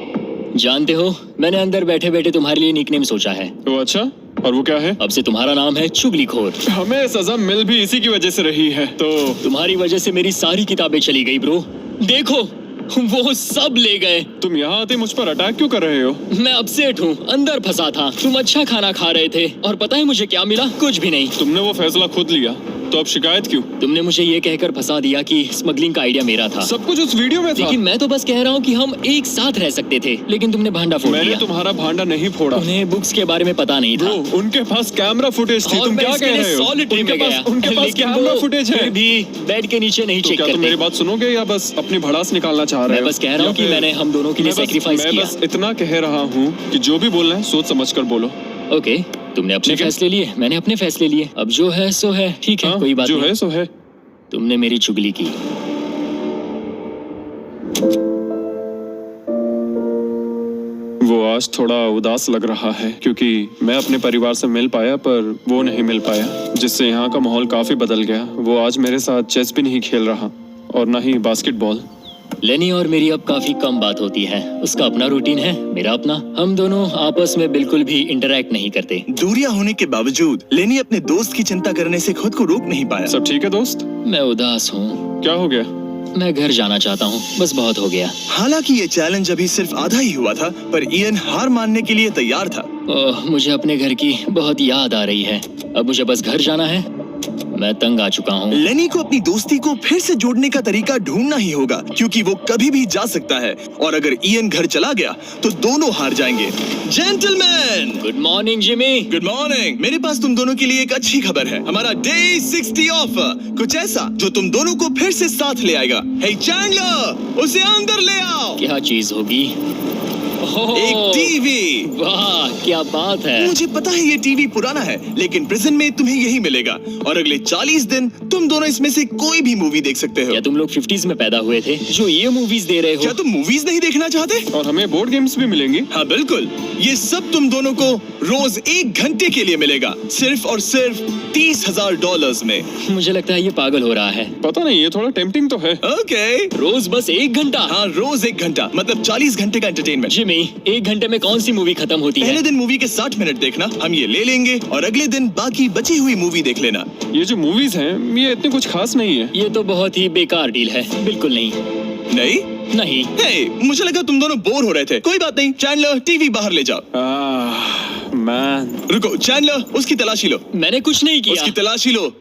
जानते हो, मैंने अंदर बैठे बैठे तुम्हारे लिए निकनेम सोचा है। तो अच्छा, और वो क्या है? अब से तुम्हारा नाम है चुगलीखोर। हमें सजा मिल भी इसी की वजह से रही है। तो तुम्हारी वजह से मेरी सारी किताबें चली गई ब्रो। देखो, वो सब ले गए। तुम यहाँ आते मुझ पर अटैक क्यों कर रहे हो? मैं अपसेट हूँ, अंदर फंसा था। तुम अच्छा खाना खा रहे थे और पता है मुझे क्या मिला? कुछ भी नहीं। तुमने वो फैसला खुद लिया, तो अब शिकायत क्यों? तुमने मुझे ये कहकर फंसा दिया कि स्मगलिंग का आइडिया मेरा था। सब कुछ उस वीडियो में था। लेकिन मैं तो बस कह रहा हूँ कि हम एक साथ रह सकते थे, लेकिन तुमने भांडा फोड़ मैंने दिया। तुम्हारा भांडा नहीं फोड़ा। उन्हें बुक्स के बारे में पता नहीं था। ब्रो, उनके पास कैमरा फुटेज थी। और तुम मैं क्या इसके कह लिए रहे हो? सॉलिटरी में गया। उनके पास लेकिन कैमरा वो फुटेज है। फिर भी बेड के नीचे नहीं तो चेक क्या तुम करते। मेरी बात सुनोगे या बस अपनी भड़ास निकालना चाह रहे हो? मैं बस कह रहा हूँ कि मैंने हम दोनों के लिए सैक्रिफाइस मैं किया। बस इतना कह रहा हूँ कि जो भी बोलना है सोच समझ कर बोलो। ओके, तुमने अपने ठीक है। फैसले लिए, मैंने अपने फैसले लिए। अब जो है सो है। ठीक है, हाँ, कोई बात जो नहीं। है सो है। तुमने मेरी चुगली की। वो आज थोड़ा उदास लग रहा है क्योंकि मैं अपने परिवार से मिल पाया पर वो नहीं मिल पाया, जिससे यहाँ का माहौल काफी बदल गया। वो आज मेरे साथ चेस भी नहीं खेल रहा और न ही बास्केटबॉल। लेनी और मेरी अब काफी कम बात होती है। उसका अपना रूटीन है, मेरा अपना। हम दोनों आपस में बिल्कुल भी इंटरैक्ट नहीं करते। दूरियां होने के बावजूद लेनी अपने दोस्त की चिंता करने से खुद को रोक नहीं पाया। सब ठीक है दोस्त? मैं उदास हूँ। क्या हो गया? मैं घर जाना चाहता हूँ, बस बहुत हो गया। हालांकि ये चैलेंज अभी सिर्फ आधा ही हुआ था, पर इयन हार मानने के लिए तैयार था। ओह, मुझे अपने घर की बहुत याद आ रही है। अब मुझे बस घर जाना है। मैं तंग आ चुका हूँ। लेनी को अपनी दोस्ती को फिर से जोड़ने का तरीका ढूंढना ही होगा, क्योंकि वो कभी भी जा सकता है और अगर इयन घर चला गया तो दोनों हार जाएंगे। Gentleman, good morning Jimmy. Good morning. मेरे पास तुम दोनों के लिए एक अच्छी खबर है। हमारा डे 60 ऑफर, कुछ ऐसा जो तुम दोनों को फिर से साथ ले आएगा। हे चैंडलर, उसे अंदर ले आओ। क्या चीज होगी? ओह, एक टीवी। वाह, क्या बात है। मुझे पता है ये टीवी पुराना है, लेकिन प्रिजन में तुम्हें यही मिलेगा और अगले 40 दिन तुम दोनों इसमें से कोई भी मूवी देख सकते हो। क्या तुम लोग 50s में पैदा हुए थे जो ये मूवीज दे रहे क्या हो? तुम मूवीज नहीं देखना चाहते? और हमें बोर्ड गेम्स भी मिलेंगी। हाँ बिल्कुल, ये सब तुम दोनों को रोज 1 घंटे के लिए मिलेगा, सिर्फ और सिर्फ $30,000 में। मुझे लगता है ये पागल हो रहा है। पता नहीं, ये थोड़ा टेम्पटिंग तो है। ओके, रोज बस 1 घंटा? हाँ रोज 1 घंटा, मतलब 40 घंटे का एंटरटेनमेंट। जिमी, 1 घंटे में कौन सी मूवी खत्म होती पहले है? दिन मूवी के 60 मिनट देखना, हम ये ले लेंगे और अगले दिन बाकी बची हुई मूवी देख लेना। ये जो मूवीज हैं ये इतने कुछ खास नहीं है। ये तो बहुत ही बेकार डील है। बिल्कुल नहीं। नहीं नहीं। हे, मुझे लगा तुम दोनों बोर हो रहे थे। कोई बात नहीं, चैंडलर टीवी बाहर ले जाओ। मैन, रुको चैंडलर, उसकी तलाशी लो। मैंने कुछ नहीं किया। उसकी तलाशी लो।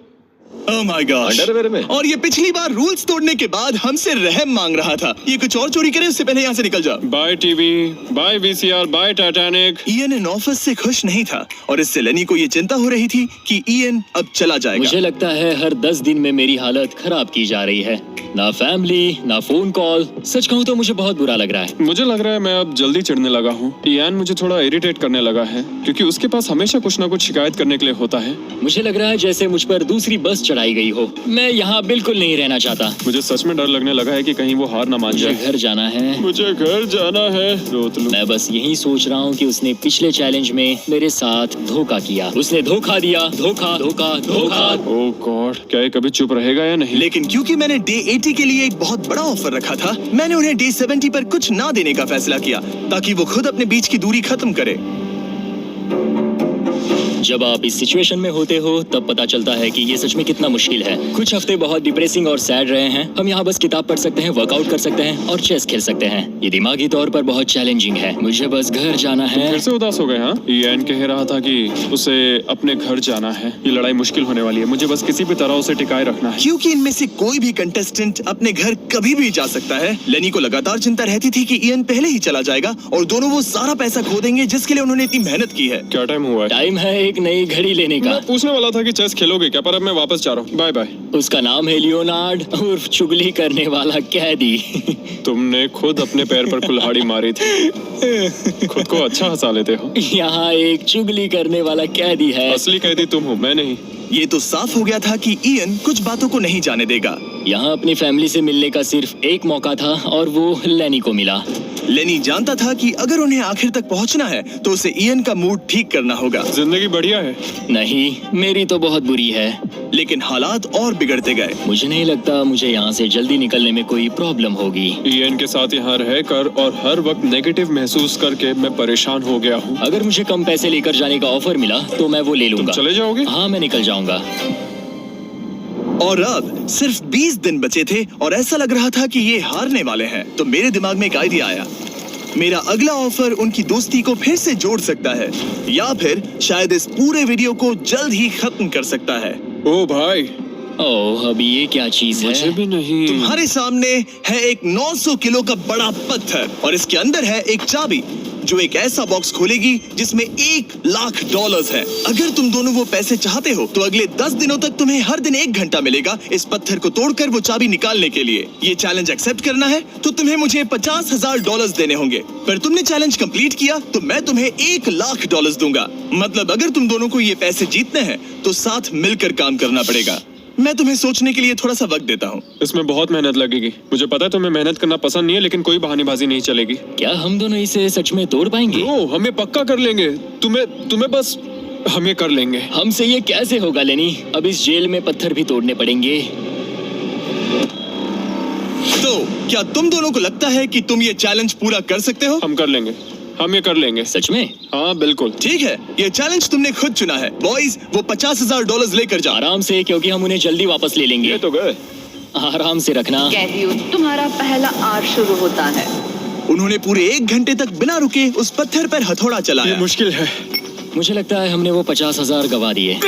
Oh my gosh. अंडरवेयर में? और ये पिछली बार रूल्स तोड़ने के बाद हमसे रहम मांग रहा था। ये कुछ और चोरी करे उससे पहले यहाँ से निकल जा। Bye TV, bye VCR, bye Titanic. Ian इन ऑफिस से खुश नहीं था और इससे लेनी को ये चिंता हो रही थी कि इयन अब चला जाएगा। मुझे लगता है हर 10 दिन में मेरी हालत खराब की जा रही है। ना फैमिली, ना फोन कॉल। सच कहूँ तो मुझे बहुत बुरा लग रहा है। मुझे लग रहा है मैं अब जल्दी चिढ़ने लगा हूँ। इयान मुझे थोड़ा इरिटेट करने लगा है क्योंकि उसके पास हमेशा कुछ ना कुछ शिकायत करने के लिए होता है। मुझे लग रहा है जैसे मुझ पर दूसरी बस चढ़ाई गई हो। मैं यहाँ बिल्कुल नहीं रहना चाहता। मुझे सच में डर लगने लगा है कि कहीं वो हार ना मान मुझे जाए। घर जाना है। मुझे घर जाना है। रोत लूं। मैं बस यही सोच रहा हूँ कि उसने पिछले चैलेंज में मेरे साथ धोखा किया। उसने धोखा दिया। धोखा धोखा धोखा। ओह गॉड, क्या ये कभी चुप रहेगा या नहीं? लेकिन क्योंकि मैंने डे 80 के लिए एक बहुत बड़ा ऑफर रखा था, मैंने उन्हें डे 70 पर कुछ ना देने का फैसला किया ताकि वो खुद अपने बीच की दूरी खत्म करे। जब आप इस सिचुएशन में होते हो तब पता चलता है कि ये सच में कितना मुश्किल है। कुछ हफ्ते बहुत डिप्रेसिंग और सैड रहे हैं। हम यहाँ बस किताब पढ़ सकते हैं, वर्कआउट कर सकते हैं और चेस खेल सकते हैं। ये दिमागी तौर पर बहुत चैलेंजिंग है। मुझे बस घर जाना है। फिर से उदास हो गए? हाँ, इयान कह रहा था कि उसे अपने घर जाना है। ये लड़ाई मुश्किल होने वाली है। मुझे बस किसी भी तरह उसे टिकाए रखना है। क्योंकि इनमें से कोई भी कंटेस्टेंट अपने घर कभी भी जा सकता है। लेनी को लगातार चिंता रहती थी कि इयन पहले ही चला जाएगा और दोनों वो सारा पैसा खो देंगे जिसके लिए उन्होंने इतनी मेहनत की है। क्या टाइम हुआ है? टाइम है एक नई घड़ी लेने का। मैं पूछने वाला था कि चेस खेलोगे क्या, पर अब मैं वापस जा रहा हूँ। Bye bye. उसका नाम है लियोनार्ड उर्फ चुगली करने वाला कैदी। तुमने खुद अपने पैर पर कुल्हाड़ी मारी थी। खुद को अच्छा हंसा लेते हो। यहाँ एक चुगली करने वाला कैदी है। असली कैदी तुम हो, मैं नहीं। ये तो साफ हो गया था कि इयन कुछ बातों को नहीं जाने देगा। यहाँ अपनी फैमिली से मिलने का सिर्फ एक मौका था और वो लेनी को मिला। लेनी जानता था कि अगर उन्हें आखिर तक पहुंचना है तो उसे इयन का मूड ठीक करना होगा। जिंदगी बढ़िया है। नहीं, मेरी तो बहुत बुरी है। लेकिन हालात और बिगड़ते गए। मुझे नहीं लगता मुझे यहाँ से जल्दी निकलने में कोई प्रॉब्लम होगी। इयान के साथ यहाँ रहकर और हर वक्त नेगेटिव महसूस करके मैं परेशान हो गया हूँ। अगर मुझे कम पैसे लेकर जाने का ऑफर मिला तो मैं वो ले लूंगा। चले जाओगे? हाँ, मैं निकल जाऊंगा। और अब सिर्फ 20 दिन बचे थे और ऐसा लग रहा था कि ये हारने वाले हैं। तो मेरे दिमाग में एक आइडिया आया। मेरा अगला ऑफर उनकी दोस्ती को फिर से जोड़ सकता है या फिर शायद इस पूरे वीडियो को जल्द ही खत्म कर सकता है। ओ भाई, ओह, अभी ये क्या चीज मुझे है? भी नहीं। तुम्हारे सामने है एक 900 किलो का बड़ा पत्थर और इसके अंदर है एक चाबी जो एक ऐसा बॉक्स खोलेगी जिसमें $1,00,000 है। अगर तुम दोनों वो पैसे चाहते हो तो अगले 10 दिनों तक तुम्हें हर दिन 1 घंटा मिलेगा इस पत्थर को तोड़कर वो चाबी निकालने के लिए। ये चैलेंज एक्सेप्ट करना है तो तुम्हें मुझे $50,000 देने होंगे। पर तुमने चैलेंज कंप्लीट किया तो मैं तुम्हें $1,00,000 दूंगा। मतलब अगर तुम दोनों को ये पैसे जीतने हैं तो साथ मिलकर काम करना पड़ेगा। मैं तुम्हें सोचने के लिए थोड़ा सा वक्त देता हूँ। इसमें बहुत मेहनत लगेगी। मुझे पता है तुम्हें मेहनत करना पसंद नहीं है, लेकिन कोई बहानेबाजी नहीं चलेगी। क्या हम दोनों इसे सच में तोड़ पाएंगे? ओ, हमें पक्का कर लेंगे। तुम्हें बस हम ये कर लेंगे। हमसे ये कैसे होगा लेनी? अब इस जेल में पत्थर भी तोड़ने पड़ेंगे। तो क्या तुम दोनों को लगता है कि तुम ये चैलेंज पूरा कर सकते हो? हम कर लेंगे। हम ये कर लेंगे। सच में? हाँ बिल्कुल। ठीक है, ये चैलेंज तुमने खुद चुना है। बॉयज, वो $50,000 लेकर जाओ। आराम से, क्योंकि हम उन्हें जल्दी वापस ले लेंगे। ये तो गए। आराम से रखना। कैदियों, तुम्हारा पहला आर शुरू होता है। उन्होंने पूरे 1 घंटे तक बिना रुके उस पत्थर पर हथौड़ा ये चलाया। मुश्किल है। मुझे लगता है हमने वो 50,000 गवा दिए।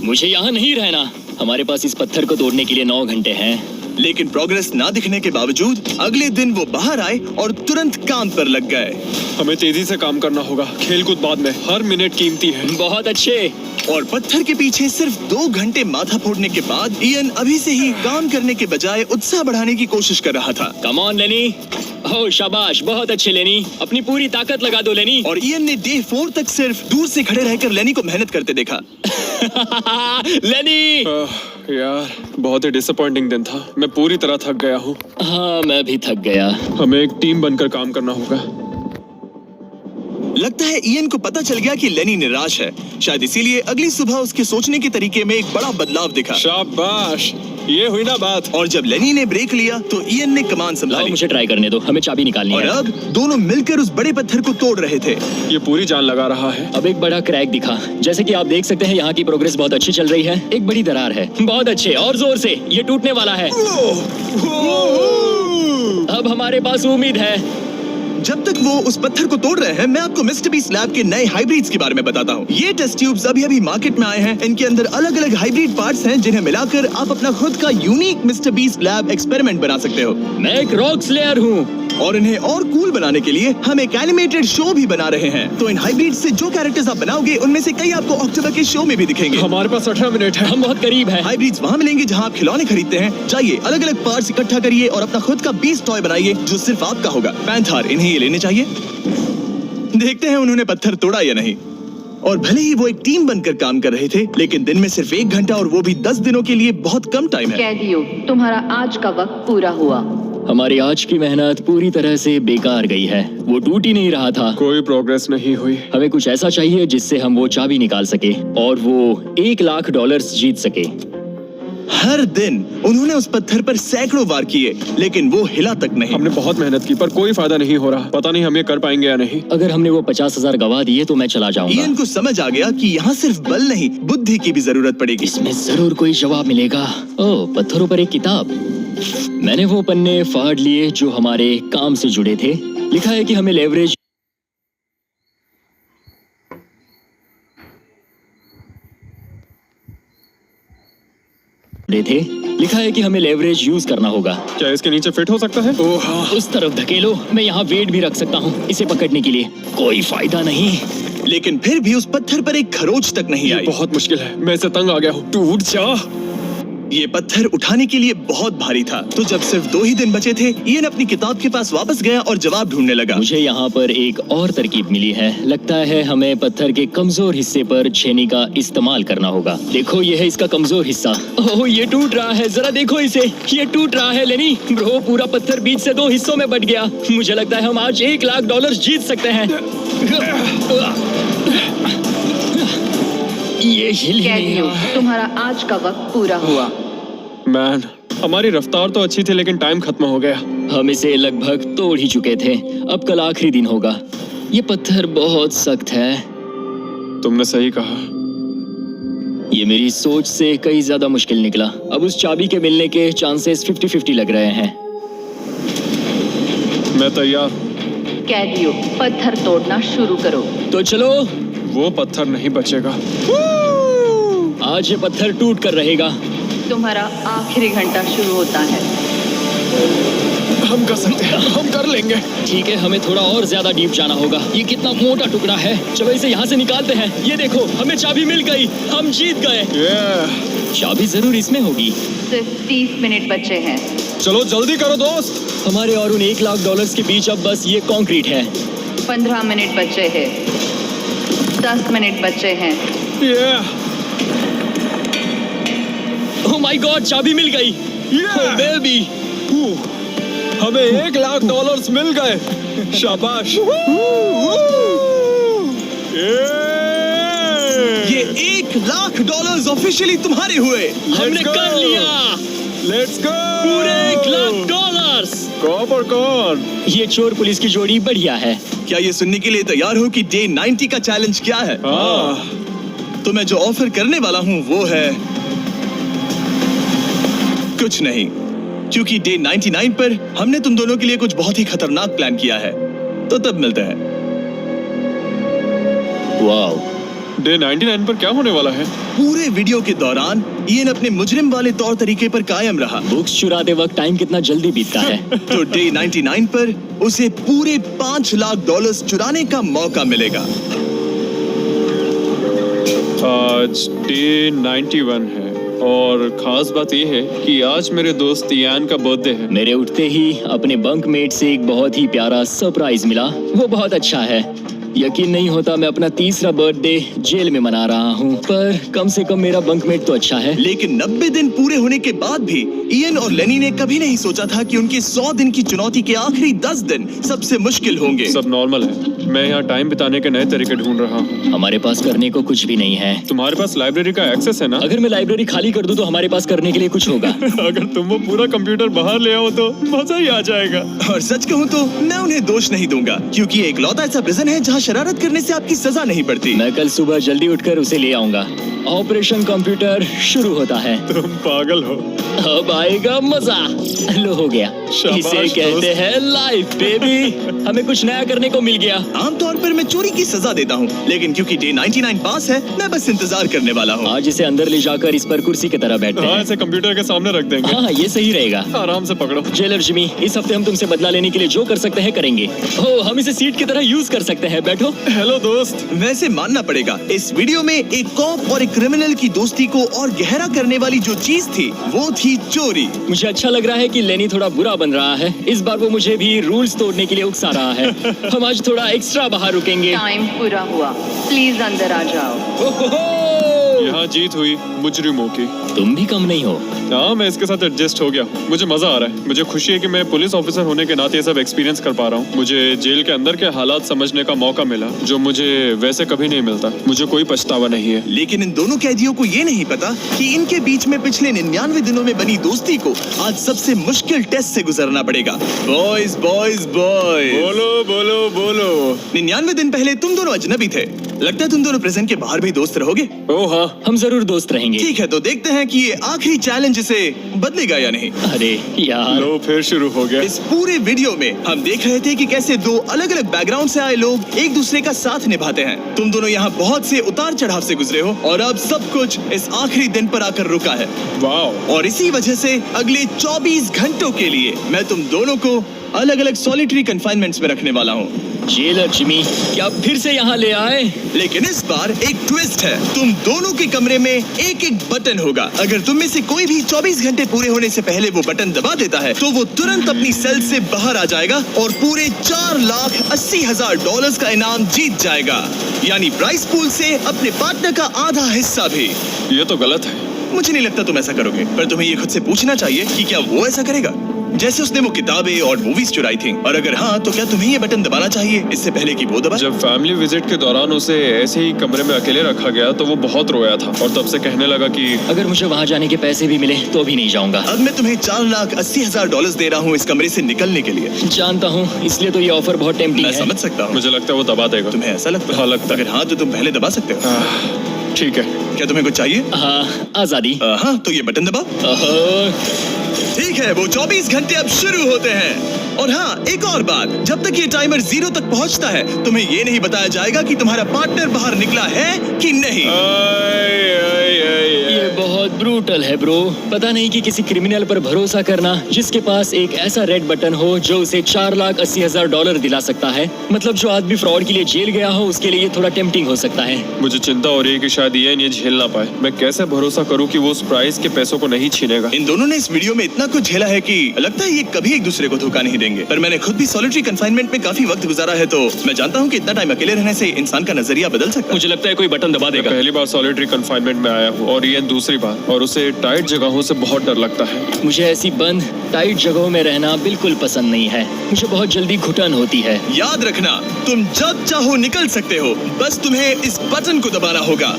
मुझे यहाँ नहीं रहना। हमारे पास इस पत्थर को तोड़ने के लिए 9 घंटे हैं। लेकिन प्रोग्रेस ना दिखने के बावजूद अगले दिन वो बाहर आए और तुरंत काम पर लग गए। हमें तेजी से काम करना होगा। खेलकूद बाद में, हर मिनट कीमती है। बहुत अच्छे। और पत्थर के पीछे सिर्फ 2 घंटे माथा फोड़ने के बाद इयन अभी से ही काम करने के बजाय उत्साह बढ़ाने की कोशिश कर रहा था। कम ऑन लेनी। ओह शाबाश, बहुत अच्छे लेनी। अपनी पूरी ताकत लगा दो लेनी। और इयन ने डे 4 तक सिर्फ दूर से खड़े रहकर लेनी को मेहनत करते देखा। लेनी। यार, बहुत ही डिसअपॉइंटिंग दिन था। मैं पूरी तरह थक गया हूँ। हाँ, मैं भी थक गया। हमें एक टीम बनकर काम करना होगा। लगता है इयन को पता चल गया कि लेनी निराश है। शायद इसीलिए अगली सुबह उसके सोचने के तरीके में एक बड़ा बदलाव दिखा। शाबाश, ये हुई ना बात। और जब लेनी ने ब्रेक लिया तो इयन ने कमान संभाली। मुझे ट्राई करने दो, हमें चाबी निकालनी और है। अब दोनों मिलकर उस बड़े पत्थर को तोड़ रहे थे। ये पूरी जान लगा रहा है। अब एक बड़ा क्रैक दिखा। जैसे कि आप देख सकते हैं, यहाँ की प्रोग्रेस बहुत अच्छी चल रही है। एक बड़ी दरार है। बहुत अच्छे, और जोर से। ये टूटने वाला है। अब हमारे पास उम्मीद है। जब तक वो उस पत्थर को तोड़ रहे हैं, मैं आपको मिस्टर बीस्ट लैब के नए हाइब्रिड्स के बारे में बताता हूँ। ये टेस्ट ट्यूब्स अभी मार्केट में आए हैं। इनके अंदर अलग अलग हाइब्रिड पार्ट्स हैं जिन्हें मिलाकर आप अपना खुद का unique mister beast lab experiment बना सकते हो। मैं एक रॉक स्लेयर हूँ और इन्हें और कूल बनाने के लिए हम एक एनिमेटेड शो भी बना रहे हैं। तो इन हाइब्रिड से जो कैरेक्टर्स आप बनाओगे उनमें से कई आपको अक्टूबर के शो में भी दिखेंगे। हमारे पास 18 मिनट है। हम बहुत करीब हैं। हाइब्रिड्स वहाँ मिलेंगे जहाँ आप खिलौने खरीदते हैं। जाइए अलग अलग पार्ट्स इकट्ठा करिए और अपना खुद का बीस्ट टॉय बनाइए जो सिर्फ आपका होगा। पैंथर, इन्हें ये लेने चाहिए। देखते हैं उन्होंने पत्थर तोड़ा या नहीं। और भले ही वो एक टीम बनकर काम कर रहे थे, लेकिन दिन में सिर्फ 1 घंटा और वो भी 10 दिनों के लिए बहुत कम टाइम है। कैदियों, तुम्हारा आज का वक्त पूरा हुआ। हमारी आज की मेहनत पूरी तरह से बेकार गई है। वो टूट ही नहीं रहा था। कोई प्रोग्रेस नहीं हुई। हमें कुछ ऐसा चाहिए जिससे हम वो चाबी निकाल सके और वो $1 लाख जीत सके। हर दिन उन्होंने उस पत्थर पर सैकड़ों वार किए, लेकिन वो हिला तक नहीं। हमने बहुत मेहनत की पर कोई फायदा नहीं हो रहा। पता नहीं हम ये कर पाएंगे या नहीं। अगर हमने वो 50,000 गवा दिए तो मैं चला जाऊंगा। इयन को समझ आ गया कि यहाँ सिर्फ बल नहीं, बुद्धि की भी जरूरत पड़ेगी। इसमें जरूर कोई जवाब मिलेगा। ओह, पत्थरों पर एक किताब। मैंने वो पन्ने फाड़ लिए जो हमारे काम से जुड़े थे। लिखा है कि हमें लेवरेज थे। लिखा है कि हमें लेवरेज यूज करना होगा। क्या इसके नीचे फिट हो सकता है? ओह हाँ। उस तरफ धकेलो। मैं यहाँ वेट भी रख सकता हूँ इसे पकड़ने के लिए। कोई फायदा नहीं। लेकिन फिर भी उस पत्थर पर एक खरोच तक नहीं आई। बहुत मुश्किल है। मैं इसे तंग आ गया हूँ। टूट जा। ये पत्थर उठाने के लिए बहुत भारी था। तो जब सिर्फ 2 ही दिन बचे थे, इयन अपनी किताब के पास वापस गया और जवाब ढूंढने लगा। मुझे यहाँ पर एक और तरकीब मिली है। लगता है हमें पत्थर के कमजोर हिस्से पर छेनी का इस्तेमाल करना होगा। देखो, ये है इसका कमजोर हिस्सा। ओह, ये टूट रहा है। जरा देखो इसे। ये टूट रहा है लेनी। ब्रो, पूरा पत्थर बीच से 2 हिस्सों में बट गया। मुझे लगता है हम आज $1 लाख जीत सकते हैं। ये हिल ही नहीं कैदियों, रहा है। तुम्हारा आज का वक्त पूरा हुआ। मैन, हमारी रफ्तार तो अच्छी थी लेकिन टाइम खत्म हो गया। हम इसे लगभग तोड़ ही चुके थे। अब कल आखिरी दिन होगा। ये पत्थर बहुत सख्त है। तुमने सही कहा। ये मेरी सोच से कई ज्यादा मुश्किल निकला। अब उस चाबी के मिलने के चांसेस 50-50 लग रहे हैं। मैं तैयार हूँ। कैदियों, पत्थर तोड़ना शुरू करो। तो चलो। वो पत्थर नहीं बचेगा। आज ये पत्थर टूट कर रहेगा। तुम्हारा आखिरी घंटा शुरू होता है। हम कर सकते हैं। हम कर लेंगे। ठीक है, हमें थोड़ा और ज्यादा डीप जाना होगा। ये कितना मोटा टुकड़ा है। चलो इसे यहाँ से निकालते हैं। ये देखो, हमें चाबी मिल गई। हम जीत गए। चाबी जरूर इसमें होगी। सिर्फ 30 मिनट बचे हैं। चलो जल्दी करो दोस्त। हमारे और उन $1 लाख के बीच अब बस ये कंक्रीट है। 15 मिनट बचे हैं। 10 मिनट बचे हैं। ओह माय गॉड, चाबी मिल गई। ओह बेबी, हमें $1 लाख मिल गए। शाबाश। ये $1 लाख ऑफिशियली तुम्हारे हुए। हमने कर लिया। Let's go. पूरे $1 लाख। कौन कौन? ये चोर पुलिस की जोड़ी बढ़िया है। क्या ये सुनने के लिए तैयार हो कि डे 90 का चैलेंज क्या है? तो मैं जो ऑफर करने वाला हूँ वो है कुछ नहीं, क्योंकि डे 99 पर हमने तुम दोनों के लिए कुछ बहुत ही खतरनाक प्लान किया है। तो तब मिलते हैं। वाओ, डे 99 पर क्या होने वाला है? पूरे वीडियो के दौरान इयन अपने मुजरिम वाले तौर तरीके पर कायम रहा। बुक्स चुराते वक्त टाइम कितना जल्दी बीतता है। तो डे 99 पर उसे पूरे $5 लाख चुराने का मौका मिलेगा। आज डे 91 है और खास बात यह है कि आज मेरे दोस्त इयान का बर्थडे है। मेरे उठते ही अपने बंकमेट से एक बहुत ही प्यारा सरप्राइज मिला। वो बहुत अच्छा है। यकीन नहीं होता मैं अपना 3रा बर्थडे जेल में मना रहा हूँ, पर कम से कम मेरा बंकमेट तो अच्छा है। लेकिन 90 दिन पूरे होने के बाद भी इयन और लेनी ने कभी नहीं सोचा था कि उनके 100 दिन की चुनौती के आखिरी 10 दिन सबसे मुश्किल होंगे। सब नॉर्मल है। मैं यहाँ टाइम बिताने के नए तरीके ढूंढ रहा हूँ। हमारे पास करने को कुछ भी नहीं है। तुम्हारे पास लाइब्रेरी का एक्सेस है ना? अगर मैं लाइब्रेरी खाली कर दूं तो हमारे पास करने के लिए कुछ होगा। अगर तुम वो पूरा कंप्यूटर बाहर ले आओ तो मजा ही आ जाएगा। और सच कहूँ तो मैं उन्हें दोष नहीं दूंगा, क्योंकि एक लौता ऐसा प्रिजन है जहाँ शरारत करने से आपकी सजा नहीं पड़ती। मैं कल सुबह जल्दी उठकर उसे ले आऊंगा। ऑपरेशन कंप्यूटर शुरू होता है। तुम पागल हो। अब आएगा मजा। लो हो गया, शाबाश इसे कहते दोस्त। हैं लाइफ बेबी। हमें कुछ नया करने को मिल गया। आमतौर पर मैं चोरी की सजा देता हूँ, लेकिन क्योंकि डे 99 पास है, मैं बस इंतजार करने वाला हूँ। आज इसे अंदर ले जाकर इस पर कुर्सी की तरह बैठते हाँ, हैं। इसे कंप्यूटर के सामने रख देंगे। हाँ, ये सही रहेगा। आराम से पकड़ो। जेलर जिमी, इस हफ्ते हम तुमसे बदला लेने के लिए जो कर सकते हैं करेंगे। ओ, हम इसे सीट की तरह यूज कर सकते हैं। बैठो। हेलो दोस्त। वैसे मानना पड़ेगा, इस वीडियो में एक कॉप और एक क्रिमिनल की दोस्ती को और गहरा करने वाली जो चीज थी वो थी चोरी। मुझे अच्छा लग रहा है कि लेनी थोड़ा बुरा बन रहा है। इस बार वो मुझे भी रूल्स तोड़ने के लिए उकसा रहा है। हम आज थोड़ा एक्स्ट्रा बाहर रुकेंगे। टाइम पूरा हुआ, प्लीज अंदर आ जाओ। यहाँ जीत हुई मुजरिमों की। तुम भी कम नहीं हो। हाँ, मैं इसके साथ एडजस्ट हो गया। मुझे मजा आ रहा है। मुझे खुशी है कि मैं पुलिस ऑफिसर होने के नाते ये सब एक्सपीरियंस कर पा रहा हूँ। मुझे जेल के अंदर के हालात समझने का मौका मिला, जो मुझे वैसे कभी नहीं मिलता। मुझे कोई पछतावा नहीं है। लेकिन इन दोनों कैदियों को ये नहीं पता कि इनके बीच में पिछले 99 दिनों में बनी दोस्ती को आज सबसे मुश्किल टेस्ट से गुजरना पड़ेगा। बॉयज बॉयज बॉयज, बोलो बोलो बोलो। 99 दिन पहले तुम दोनों अजनबी थे। लगता है तुम दोनों प्रेजेंट के बाहर भी दोस्त रहोगे। ओह हाँ, हम जरूर दोस्त रहेंगे। ठीक है, तो देखते हैं कि ये आखिरी चैलेंज इसे बदलेगा या नहीं। अरे यार, लो फिर शुरू हो गया। इस पूरे वीडियो में हम देख रहे थे कि कैसे दो अलग अलग बैकग्राउंड से आए लोग एक दूसरे का साथ निभाते हैं। तुम दोनों यहाँ बहुत से उतार चढ़ाव से गुजरे हो और अब सब कुछ इस आखिरी दिन पर आकर रुका है। वाह। और इसी वजह से अगले 24 घंटों के लिए मैं तुम दोनों को अलग अलग सॉलिटरी कन्फाइनमेंट्स में रखने वाला हूँ। जेलर जिमी, क्या फिर से यहाँ ले आए? लेकिन इस बार एक ट्विस्ट है। तुम दोनों के कमरे में एक एक बटन होगा। अगर तुम में से कोई भी 24 घंटे पूरे होने से पहले वो बटन दबा देता है तो वो तुरंत अपनी सेल से बाहर आ जाएगा और पूरे $4,80,000 का इनाम जीत जाएगा, यानी प्राइस पूल से अपने पार्टनर का आधा हिस्सा भी। ये तो गलत है। मुझे नहीं लगता तुम ऐसा करोगे, पर तुम्हें ये खुद से पूछना चाहिए कि क्या वो ऐसा करेगा, जैसे उसने वो किताबें और मूवीज चुराई थी। और अगर हाँ, तो क्या तुम्हें ये बटन दबाना चाहिए इससे पहले कि वो दबाए? जब फैमिली विजिट के दौरान उसे ऐसे ही कमरे में अकेले रखा गया तो वो बहुत रोया था और तब से कहने लगा कि अगर मुझे वहाँ जाने के पैसे भी मिले तो भी नहीं जाऊंगा। अब मैं तुम्हें $4,80,000 दे रहा हूँ इस कमरे से निकलने के लिए। जानता हूँ, इसलिए तो ये ऑफर बहुत टेम्पटिंग मैं है। समझ सकता हूँ। मुझे लगता है वो दबा देगा। तुम्हें ऐसा लगता है? हाँ, लगता है। अगर हाँ, तो तुम पहले दबा सकते हो। ठीक है। क्या तुम्हें कुछ चाहिए? हाँ, आजादी। हाँ, तो ये बटन दबाओ। ओहो, ठीक है, वो 24 घंटे अब शुरू होते हैं। और हाँ, एक और बात, जब तक ये टाइमर 0 तक पहुंचता है तुम्हें ये नहीं बताया जाएगा कि तुम्हारा पार्टनर बाहर निकला है कि नहीं। ये बहुत ब्रूटल है ब्रो। पता नहीं कि किसी क्रिमिनल पर भरोसा करना जिसके पास एक ऐसा रेड बटन हो जो उसे $4,80,000 दिला सकता है। मतलब जो आदमी फ्रॉड के लिए जेल गया हो उसके लिए ये थोड़ा टेम्पटिंग हो सकता है। मुझे चिंता हो रही है कि शायद ये झेल ना पाए। मैं कैसे भरोसा करूं कि वो उस प्राइस के पैसों को नहीं छीनेगा। इन दोनों ने इस वीडियो में इतना कुछ झेला है कि लगता है ये कभी एक दूसरे को धोखा नहीं देंगे। पर मैंने खुद भी सॉलिटरी कन्फाइनमेंट में काफी वक्त गुजारा है, तो मैं जानता हूँ कि इतना टाइम अकेले रहने से इंसान का नजरिया बदल सकता है। मुझे लगता है कोई बटन दबा मैं देगा। पहली बार सॉलिटरी कंफाइनमेंट में आया हूँ और ये दूसरी बार, और उसे टाइट जगहों से बहुत डर लगता है। मुझे ऐसी बंद टाइट जगहों में रहना बिल्कुल पसंद नहीं है। मुझे बहुत जल्दी घुटन होती है। याद रखना, तुम जब चाहो निकल सकते हो, बस तुम्हें इस बटन को दबाना होगा।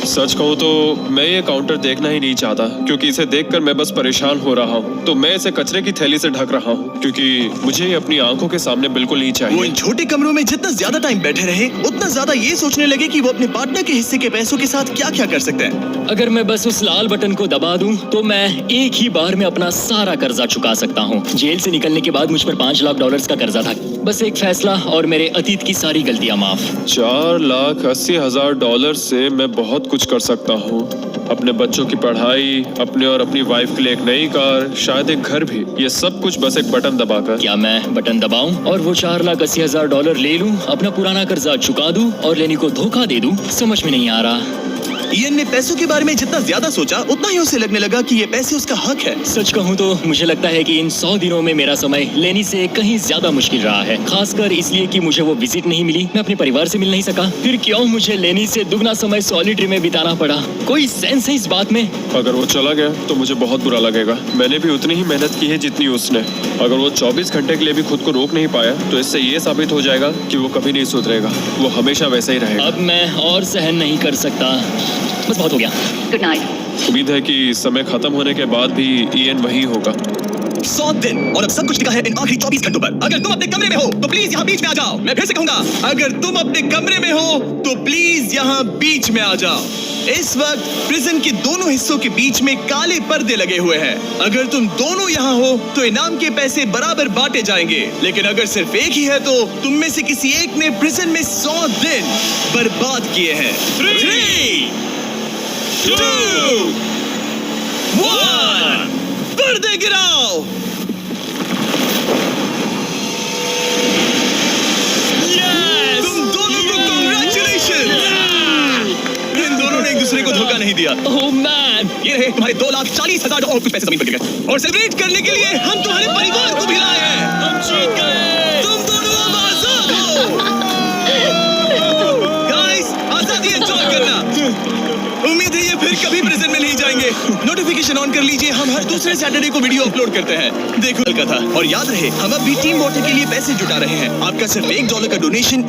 सच कहूँ तो मैं ये काउंटर देखना ही नहीं चाहता, क्योंकि इसे देखकर मैं बस परेशान हो रहा हूँ। तो मैं इसे कचरे की थैली से ढक रहा हूँ, क्योंकि मुझे ये अपनी आंखों के सामने बिल्कुल नहीं वो चाहिए। इन छोटे कमरों में जितना ज्यादा टाइम बैठे रहे उतना ज्यादा ये सोचने लगे कि वो अपने पार्टनर के हिस्से के पैसों के साथ क्या क्या कर सकते हैं। अगर मैं बस उस लाल बटन को दबा दूं तो मैं एक ही बार में अपना सारा कर्जा चुका सकता हूं। जेल से निकलने के बाद मुझ पर $5,00,000 का कर्जा था। बस एक फैसला और मेरे अतीत की सारी गलतियां माफ। $4,80,000 से मैं बहुत कुछ कर सकता हूँ। अपने बच्चों की पढ़ाई, अपने और अपनी वाइफ के लिए एक नई कार, शायद एक घर भी। ये सब कुछ बस एक बटन दबाकर। क्या मैं बटन दबाऊं और वो $4,80,000 ले लूं, अपना पुराना कर्जा चुका दूं और लेनी को धोखा दे दूं? समझ में नहीं आ रहा। इयन ने पैसों के बारे में जितना ज्यादा सोचा उतना ही उसे लगने लगा कि ये पैसे उसका हक है। सच कहूं तो मुझे लगता है कि इन 100 दिनों में मेरा समय लेनी से कहीं ज्यादा मुश्किल रहा है। खासकर इसलिए कि मुझे वो विजिट नहीं मिली, मैं अपने परिवार से मिल नहीं सका। फिर क्यों मुझे लेनी से दुगना समय सॉलिटरी में बिताना पड़ा? कोई सेंस है इस बात में? अगर वो चला गया तो मुझे बहुत बुरा लगेगा। मैंने भी उतनी ही मेहनत की है जितनी उसने। अगर वो 24 घंटे के लिए भी खुद को रोक नहीं पाया तो इससे ये साबित हो जाएगा कि वो कभी नहीं सुधरेगा। वो हमेशा वैसे ही रहेगा। अब मैं और सहन नहीं कर सकता। बस बहुत हो गया। Good night. उम्मीद है कि समय खत्म होने के बाद भी ईएन वही होगा। 100 दिन और अब सब कुछ लिखा है इन आखिरी 24 घंटों पर। अगर तुम अपने कमरे में हो तो प्लीज यहाँ बीच में आ जाओ। मैं फिर से कहूंगा, अगर तुम अपने कमरे में हो तो प्लीज यहाँ बीच में आ जाओ। इस वक्त प्रिजन के दोनों हिस्सों के बीच में काले पर्दे लगे हुए हैं। अगर तुम दोनों यहाँ हो तो इनाम के पैसे बराबर बांटे जाएंगे, लेकिन अगर सिर्फ एक ही है तो तुम में से किसी एक ने प्रिजन में 100 दिन बर्बाद किए हैं। 3, 2, 1 पर्दे गिराओ। तुम दोनों को कांग्रेचुलेशन। इन दोनों ने एक दूसरे को धोखा नहीं दिया। ओह मैन, ये रहे तुम्हारे 2,40,000 और कुछ पैसे जमीन पर गिर गए। और सेलिब्रेट करने के लिए हम तुम्हारे परिवार को भी लाए हैं। हम जीत गए। तुम दोनों अब आजाद हो। गाइस, आजादी एंजॉय करना। उम्मीद है ये फिर कभी प्रिजन में नहीं जाएंगे। नोटिफिकेशन ऑन कर लीजिए, हम हर दूसरे सैटरडे को वीडियो अपलोड करते हैं। देखो कल का था। और याद रहे, हम अब भी टीम वाटर के लिए पैसे जुटा रहे हैं। आपका सिर्फ $1 का डोनेशन